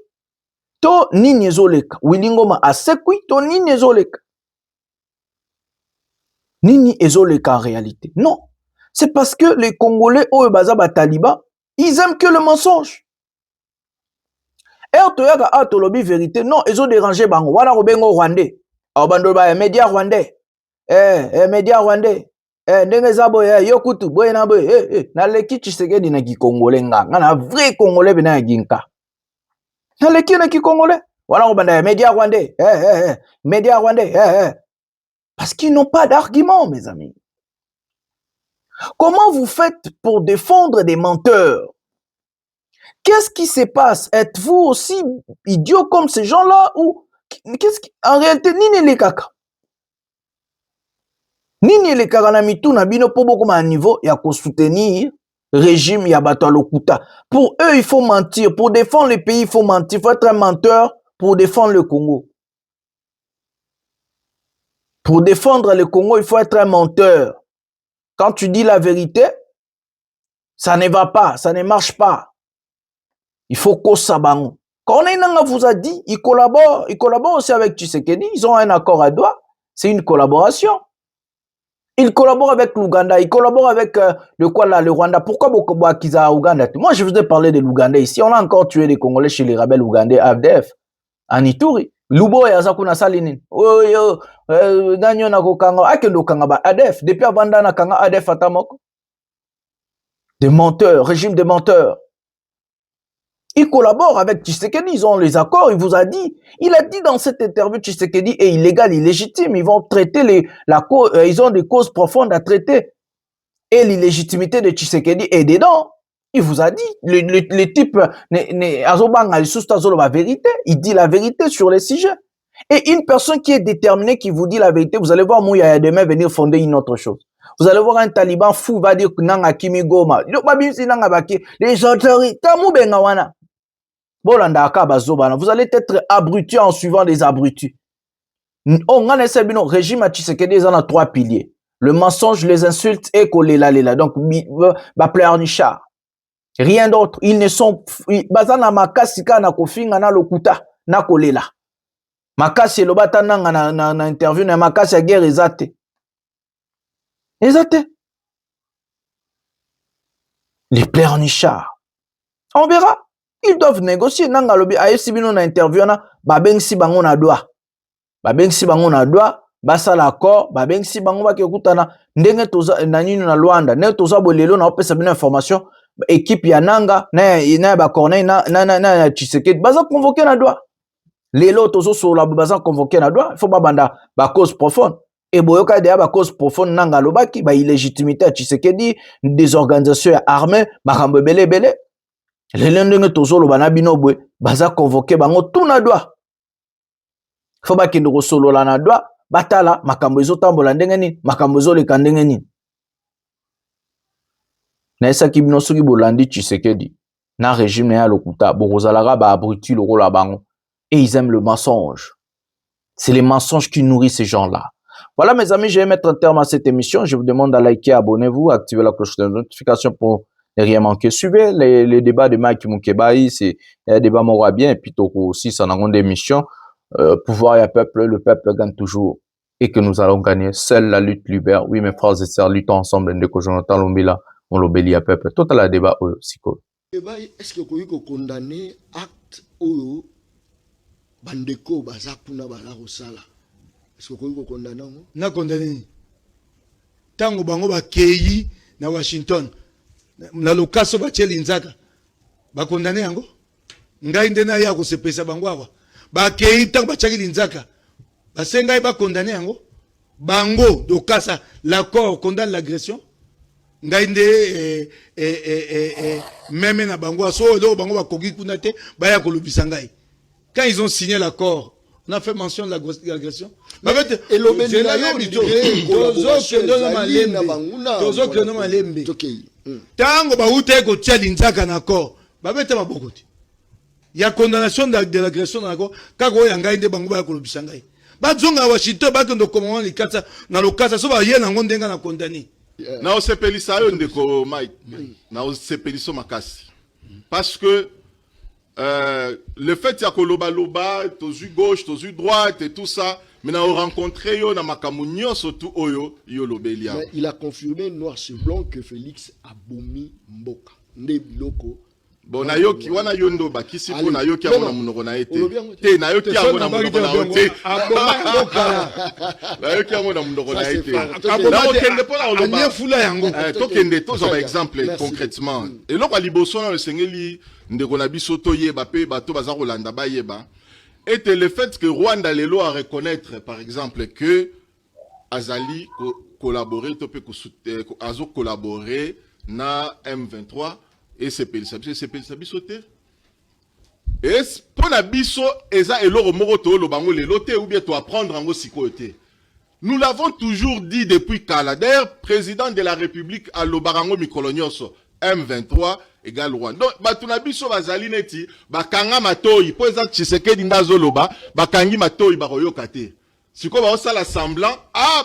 to nini ezoleka. Wilingoma a sekui to nini ezoleka. Nini ezoleka en réalité? Non. C'est parce que les Congolais au Bazaba Taliban, ils aiment que le mensonge. Et on te yaga a tolobi vérité. Non, ils ont dérangé bango. Wana robengo rwandais. Abando ba média rwandais. Média rwandais. Ndenge zabo yokutu boye na boye na leki Tshisekedi na ki Congolais nga na vrai Congolais bina ya ginka na leki na ki Congolais wala ko banda média rwandais média rwandais parce qu'ils n'ont pas d'argument, mes amis. Comment vous faites pour défendre des menteurs? Qu'est-ce qui se passe? Êtes-vous aussi idiot comme ces gens-là ou qu'est-ce qui en réalité nini les kaka? Nini le karanamitu na bino po boko ma niveau ya ko soutenir régime ya bato Lokuta. Pour eux il faut mentir, pour défendre le pays il faut mentir, il faut être un menteur pour défendre le Congo. Pour défendre le Congo, il faut être un menteur. Quand tu dis la vérité, ça ne va pas, ça ne marche pas. Il faut qu'on s'abango. Quand Nanga vous a dit, ils collaborent aussi avec Tshisekedi, ils ont un accord à doigt, c'est une collaboration. Il collabore avec l'Ouganda, il collabore avec le Rwanda. Pourquoi Bokobo Akiza Ouganda? Moi, je vous ai parlé de l'Ouganda ici. On a encore tué des Congolais chez les rebelles ougandais AFDF, en Ituri. Lubo et Azakuna Salinin. Ganyo na kokanga, akendo kanga ADF. Depuis Avanda na kanga ADF atamoko. Des menteurs, régime de menteurs. Il collabore avec Tshisekedi, ils ont les accords, il a dit dans cette interview, Tshisekedi est illégal, illégitime, ils vont traiter ils ont des causes profondes à traiter. Et l'illégitimité de Tshisekedi est dedans. Il vous a dit, le type, vérité, il dit la vérité sur les sujets. Et une personne qui est déterminée, qui vous dit la vérité, vous allez voir Mouya demain venir fonder une autre chose. Vous allez voir un taliban fou va dire que Nanga Kimi Goma, les autorités, vous allez être abrutis en suivant des abrutis. Le régime à Tshisekedi en a 3 piliers. Le mensonge, les insultes et kolela. Donc, pleurnichard. Rien d'autre. Ils ne sont, bazana makasika na kofinga na lokuta na kolela. Makasi lobata na interview na makasi ya guerre ezate. Ezate. Les pleurnichards. On verra. Ils doivent négocier. Nanga lobi aesi bino na interview na babengsi bango na doa. Babengsi bango na doa, basa l'accord, babengsi bango ba kekutana ndenge toza na nini na Luanda. Ne toza bolelo na opesa bino information. Équipe ya Nanga na ba Corneille na Tshisekedi baza convoqué na doa. Lelo tozo sola baza convoqué na doa. Il faut ba banda ba cause profonde. Et boyoka de ba cause profonde Nanga lobaki ba illégitimité à Tshisekedi, des organisations armées, makambo belé. Les lendenge tozolo banabino bwe baza convoqué bango tout na doa. Faut ba kendo solo la na doa batala makambo ezotambola ndenge nini makambo ezoleka ndenge nini. Na esa kibino soki bolandi Tshisekedi na régime ya Lokuta bokozalaka ba abruti lokola bango et ils aiment le mensonge. C'est les mensonges qui nourrissent ces gens-là. Voilà mes amis, je vais mettre un terme à cette émission. Je vous demande de liker, abonnez-vous, activez la cloche de notification pour ne rien manquer. Suivez les débats de Mike Mukebai, c'est un débat m'aura bien, et puis aussi, ça n'a pas d'émission. Pouvoir et peuple, le peuple gagne toujours, et que nous allons gagner. Seule la lutte libère. Oui, mes frères et sœurs, luttons ensemble, dès que Jonathan Lombila, on l'obélit à peuple. Total à débat, c'est cool. Est-ce que vous avez condamné acte ou bandeko bazakuna balarosala? Est-ce que vous avez condamné? Na condamné. Tango bango bakei na Washington. Na lokaso ba Chelinzaka. Ba condamné yango. Ngai ndena ya ko sepesa bango awa. Ba kei tango ba Chelinzaka. Ba sengai ba condamné yango. Bango dokasa l'accord condamne l'agression. Ngainde même na bango so do bango ba kogi kunate ba ya kolubisa ngai. Quand ils ont signé l'accord, on a fait mention de l'agression. Mais et le malembe tango ba ute ko Chelinzaka na accord ba bete mabokoti. Il y a condamnation de l'agression na accord kako ya ngai nde bango ba ya kolubisa ngai. Ba zonga Washington ba kendo komona likata na lokasa so ba ye na ngondenga na condamné. Na osepelisa yo ndeko Mike. Na osepeliso makasi. Parce que le fait ya koloba loba, tozu gauche, tozu droite et tout ça, mais na rencontré yo na makamunyo surtout oyo yo lobelia. Il a confirmé noir sur blanc que Félix a bomi mboka. Nde biloko. Bon na yo ki wana yo ndo bakisi po na yo ki amona munoko na ete. Te na yo ki amona munoko na ete. Na yo ki amona munoko na ete. Na okende po na oloba. Anye fula yango. Tokende to za exemple concrètement. Et loko liboso na le sengeli ndeko na biso to yeba pe bato baza kolanda ba yeba. Et le fait que Rwanda lelo a reconnaître par exemple que Azali collaborer to pe ko azo collaborer na M23 et c'est Sabiso te. Et pour la biso eza eloro moroto lo bango le lote ou bien to apprendre en sikote. Nous l'avons toujours dit depuis Kalader, président de la République à l'Obarango Mikolonioso, M23 égale Rwanda. Donc, batuna biso bazali neti, bakanga matoi, pour exemple, Tshisekedi ndazo loba, bakangi matoi baroyo kate. Si quoi ça l'assemblant,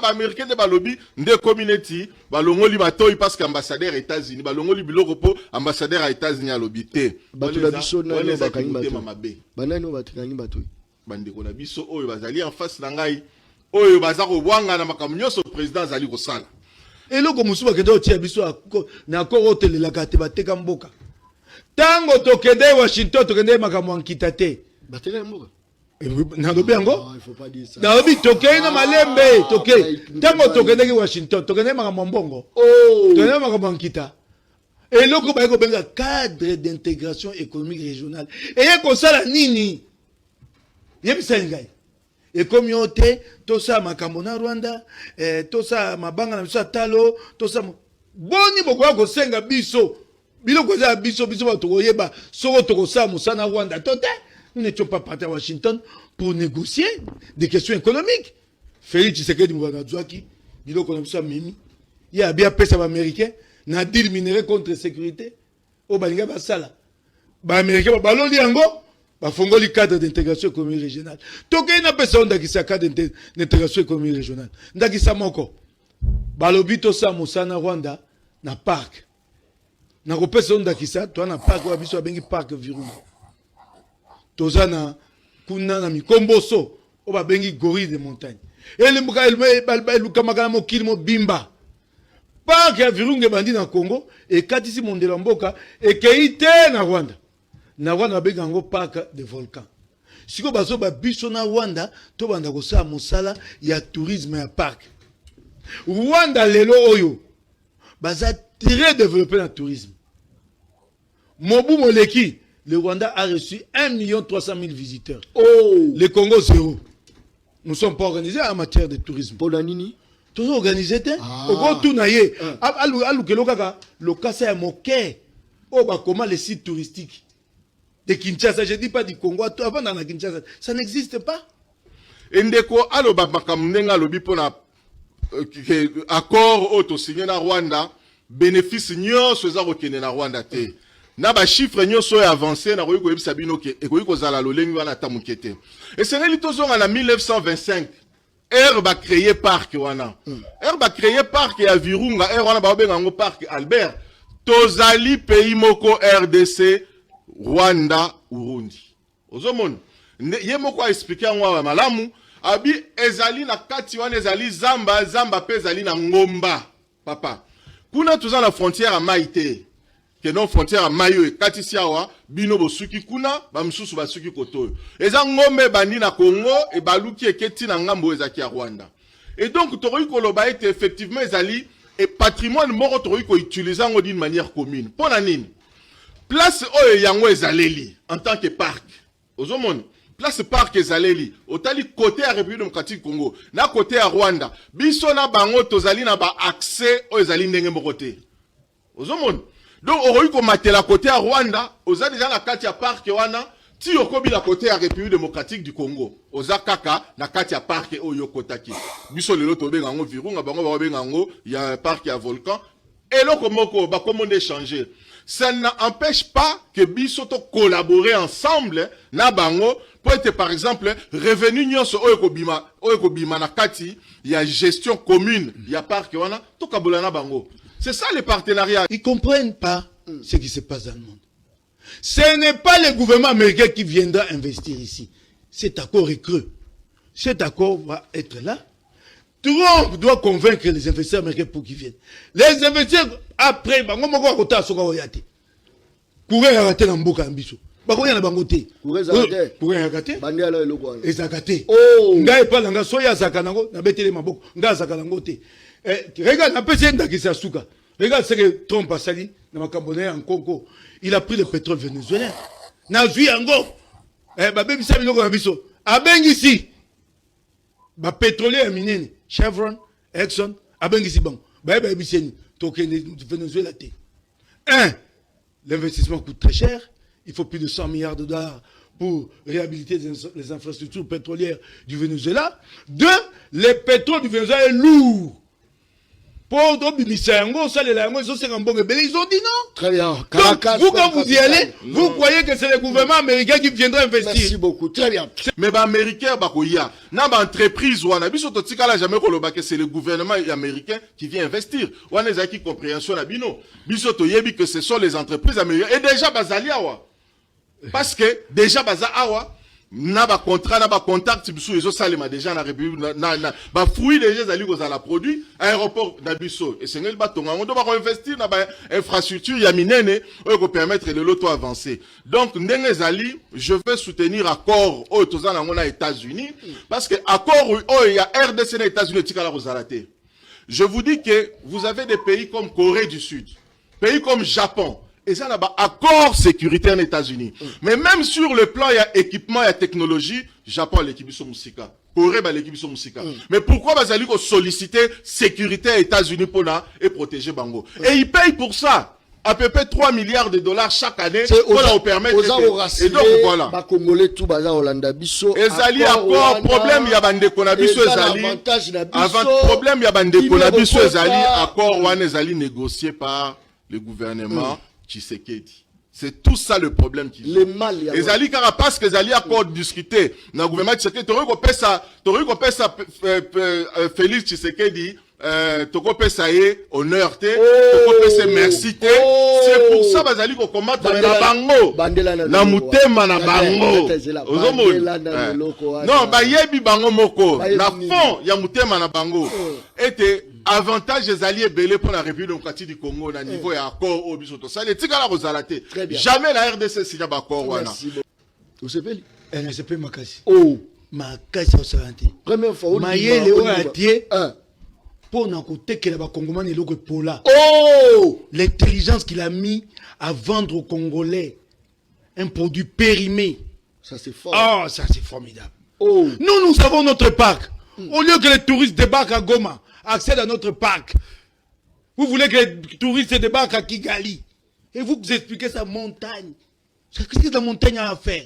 américain de balobi, nde community, balongoli matoi parce qu'ambassadeur États-Unis, balongoli biloko po ambassadeur à États-Unis à l'obité. Batuna biso na bakangi matoi. Banano bakangi matoi. Bandeko na biso oyo bazali en face na ngai. Oyo bazako wanga na makamunyo so président zali ko sala. Eloko musuba kedo tia biso na ko hôtel la kate bateka mboka. Tango tokende Washington tokende makamu nkita te. Bateka mboka. Na lobi yango? Il faut pas dire ça. Na lobi tokende na malembe, tokende. Tango tokende Washington tokende makamu mbongo. Oh. Tokende makamu nkita. Eloko ba ko benga cadre d'intégration économique régionale. Et ko sala nini? Yebisa ngai. Et communauté, tout ça, Makamona Rwanda, tout ça, Mabanga, na Talo, tout ça. Boni bokwa ko senga biso. Bilo ko za biso ba to yeba, soko to ko sa musana Rwanda. Tote, nous n'étions pas partis à Washington pour négocier des questions économiques. Félix Tshisekedi Mwana Zwaki, bilo ko na biso mimi. Il y a bien pesa ba américain, na deal minerai contre sécurité. O balinga ba sala. Ba américain ba loli yango. Bafongoli cadre d'intégration économique régionale. Toké na personne d'akisa cadre d'intégration économique régionale. Ndakisa moko. Balobi to sa musana Rwanda na parc. Na ko personne d'akisa to na parc wa biso bengi parc Virunga. Toza na kuna na mikomboso o ba bengi gorille de montagne. Ele mbuka el kamaka mo kilimo bimba. Parc ya Virunga bandi na Congo e katisi mondela mboka e keite na Rwanda. Na Rwanda bega ngo parc de volcan. Siko baso ba biso na Rwanda to banda ko sa musala ya tourisme ya parc. Rwanda lelo oyo baza très développé dans le tourisme. Mobu Moleki, le Rwanda a reçu 1 300 000 visiteurs. Oh, le Congo 0. Nous ne sommes pas organisés en matière de tourisme. Pour la nini tous organisés au gros tout naïe. Alou ke lokaka le kasa ya moke. Oh bah comment les sites touristiques de Kinshasa, je dis pas du Congo, avant dans la Kinshasa, ça n'existe pas. Ndeko aloba makamnenga lobi pona accord auto signé na Rwanda, bénéfice nyonso eza kokende na Rwanda te. Na ba chiffre nyonso ya avancé na koyiko yebisa bino ke ekoyiko zala lolengi wana tamukete. Et c'est neli tozonga na 1925. Ba créé parc wana. Ba créé parc ya Virunga, wana ba benga ngo parc Albert. Tozali pays moko RDC Rwanda, Urundi. Ozomon, ye moko expliquer ngwa malamu, abi ezali na kati wana ezali zamba pe ezali na ngomba. Papa, kuna tuza na frontière à Maïté. que non frontière à mayo et katisiawa bino bosuki kuna ba msusu basuki koto eza ngombe bandi na Congo et baluki eketi na ngambo ezaki ya Rwanda et donc tori koloba ete effectivement ezali et patrimoine moko tori ko utiliser ngo d'une manière commune pona nini place oyo yango ezaleli en tant que parc ozomona place parc ezaleli otali côté ya République démocratique du Congo na côté ya Rwanda biso na bango tozali na ba accès oyo ezali ndenge moko te ozomona. Donc, on matela la côté à Rwanda, oza déjà la kati ya parc wana, ti yokobi la côté à République démocratique du Congo. Oza kaka na kati ya parc oyo kotaki. Biso lelo tobe ngango virunga bango ba ngango, il y a un parc à volcan. Et là komoko ba comment échanger. Ça n'empêche pas que biso to collaborer ensemble na bango pour être par exemple revenu nyonso oyo kobima na kati, il y a gestion commune, il y a parc wana to kabola na bango. C'est ça les partenariats. Ils ne comprennent pas ce qui se passe dans le monde. Ce n'est pas le gouvernement américain qui viendra investir ici. Cet accord est creux. Cet accord va être là. Trump doit convaincre les investisseurs américains pour qu'ils viennent. Les investisseurs, après, ils vont raconter à ce qu'on va y aller. Pour rater dans le boca ambition. Bako yana bangote. Pour rater. Bandia la eloko. Ezakate. Oh. Ngai pa langa soya zakanango na betele maboko. Nga zakanangote. Regarde, regarde ce que Trump a sali dans ma Camerounais en Congo. Il a pris le pétrole vénézuélien. Nazui Ango. Babé bisa biloko na biso. Abengisi. Ba pétrolier minene. Chevron, Exxon, abengisi bang. Ba biseni. Token Venezuela té. 1. L'investissement coûte très cher. Il faut plus de 100 milliards de dollars pour réhabiliter les infrastructures pétrolières du Venezuela. 2. Le pétrole du Venezuela est lourd. Ils ont dit non. Très bien. Donc, vous, quand vous y allez, vous croyez que c'est le gouvernement américain qui viendra investir. Merci beaucoup. Très bien. Mais les Américains, dans l'entreprise, c'est le gouvernement américain qui vient investir. On a une compréhension. Que ce sont les entreprises américaines. Et déjà, parce que déjà, na ba contrat na ba contact biso ezo salema déjà na République na ba fruit déjà zali ko za la produit aéroport na biso et sengel ba tonga on doit investir na ba infrastructure ya minene ko permettre le loto avancer. Donc ndenge zali je veux soutenir accord au tozana ngona États-Unis parce que accord o ya RDC na États-Unis tikala ko zalate. Je vous dis que vous avez des pays comme Corée du Sud, pays comme Japon. Et ça, là-bas, accord sécuritaire aux États-Unis. Mais même sur le plan, il y a équipement, il y a technologie, Japon a l'équipe sur Moussika. Corée a l'équipe sur Moussika. Mais pourquoi vous allez solliciter sécurité aux États-Unis pour là et protéger Bango? Et ils payent pour ça. À peu près 3 milliards de dollars chaque année pour leur permettre et donc voilà. Ba Congolais tout baza Hollanda biso. Ezali accord problème ya bande konabiso ezali. Avant problème ya bande konabiso ezali accord wana ezali négocié par le gouvernement Tshisekedi. C'est tout ça le problème qui le mal ya. Ezali parce que ezali accord discuté na gouvernement Tshisekedi tori ko pesa Félix Tshisekedi toko pesa ye honneur te toko pesa merci te. C'est pour ça bazali ko combattre na bango na mutema na bango ozomona non ba yebi bango moko na fond ya mutema na bango était avantage des alliés belé pour la République démocratique du Congo au niveau et accord au bisoto ça les tigala rozalate jamais la RDC signa ba accord wana vous savez elle ne sait pas makasi oh makasi au santé première fois mayele o atie pour na côté que la congomane et le pola oh l'intelligence qu'il a mis à vendre aux Congolais un produit périmé ça c'est fort ah ça c'est formidable oh nous avons notre parc au lieu que les touristes débarquent à Goma accèdent à notre parc. Vous voulez que les touristes débarquent à Kigali. Et vous expliquez sa montagne. Qu'est-ce que la montagne a à faire?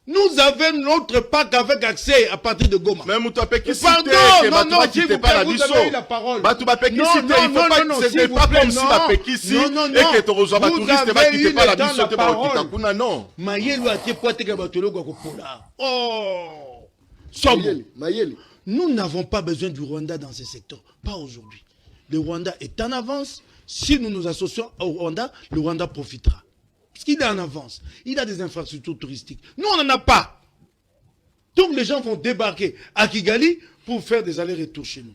Nous avons notre parc avec accès à partir de Goma. Mais vous avez non, s'il vous plaît, vous avez eu la parole. Non, ce n'est pas comme si la Pékissi et que tu reçois les touristes et que tu n'es pas la biso de Barokitakuna, non. Mayelu a été pointé que Batologo Kopola. Oh! Mayelu. Nous n'avons pas besoin du Rwanda dans ce secteur. Pas aujourd'hui. Le Rwanda est en avance. Si nous nous associons au Rwanda, le Rwanda profitera. Parce qu'il est en avance. Il a des infrastructures touristiques. Nous, on n'en a pas. Donc, les gens vont débarquer à Kigali pour faire des allers-retours chez nous.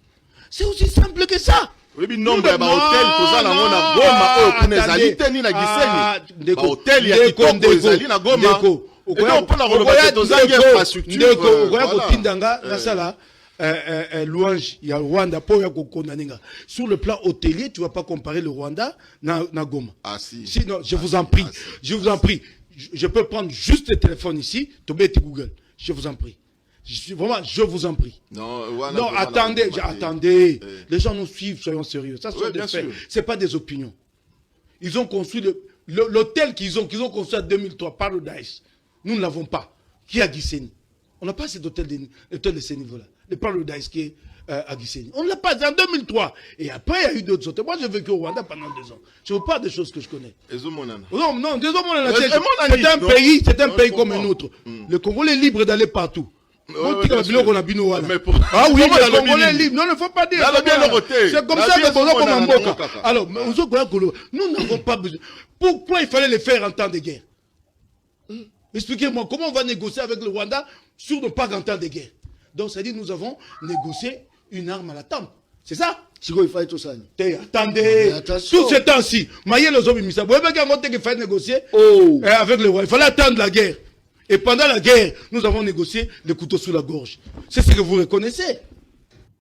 C'est aussi simple que ça. Oui, mais nombre ya ba hôtel toza na ngona Goma oyo kuna ezali te ni na Gisenyi. Ba hôtel ya kitoko ezali na Goma. Et donc pour la relever toza infrastructure. Ndeko okoya kotindanga na sala louange ya Rwanda po ya kokondanenga. Sur le plan hôtelier, tu vas pas comparer le Rwanda na Goma. Ah si. Sinon, je vous en prie. Je vous en prie. Je peux prendre juste le téléphone ici, tomber Google. Je vous en prie. Je vous en prie. Non, attendez. Les gens nous suivent, soyons sérieux. Ça, sont des faits. C'est pas des opinions. Ils ont construit l'hôtel qu'ils ont construit en 2003, Paradise. Nous ne l'avons pas. Qui est à Gisenyi? On n'a pas cet hôtel de ce niveau-là. Le Paradise qui est à Gisenyi. On ne l'a pas, c'est en 2003. Et après, il y a eu d'autres hôtels. Moi, j'ai vécu au Rwanda pendant 2 ans. Je ne veux pas des choses que je connais. Non, c'est un pays comme un autre. Le Congo est libre d'aller partout. Ah oui, le Congolais est libre. Non, il ne faut pas dire. C'est comme ça que Bozo comme un Mboka. Alors, nous n'avons pas besoin. Pourquoi il fallait les faire en temps de guerre? Expliquez-moi, comment on va négocier avec le Rwanda sur ne pas en temps de guerre? Donc, ça dit nous avons négocié une arme à la tempe. C'est ça? Attendez, tout ce temps-ci, Maïe les hommes, vous voyez qu'il fallait négocier avec le Rwanda. Il fallait attendre la guerre. Et pendant la guerre, nous avons négocié le couteau sous la gorge. C'est ce que vous reconnaissez.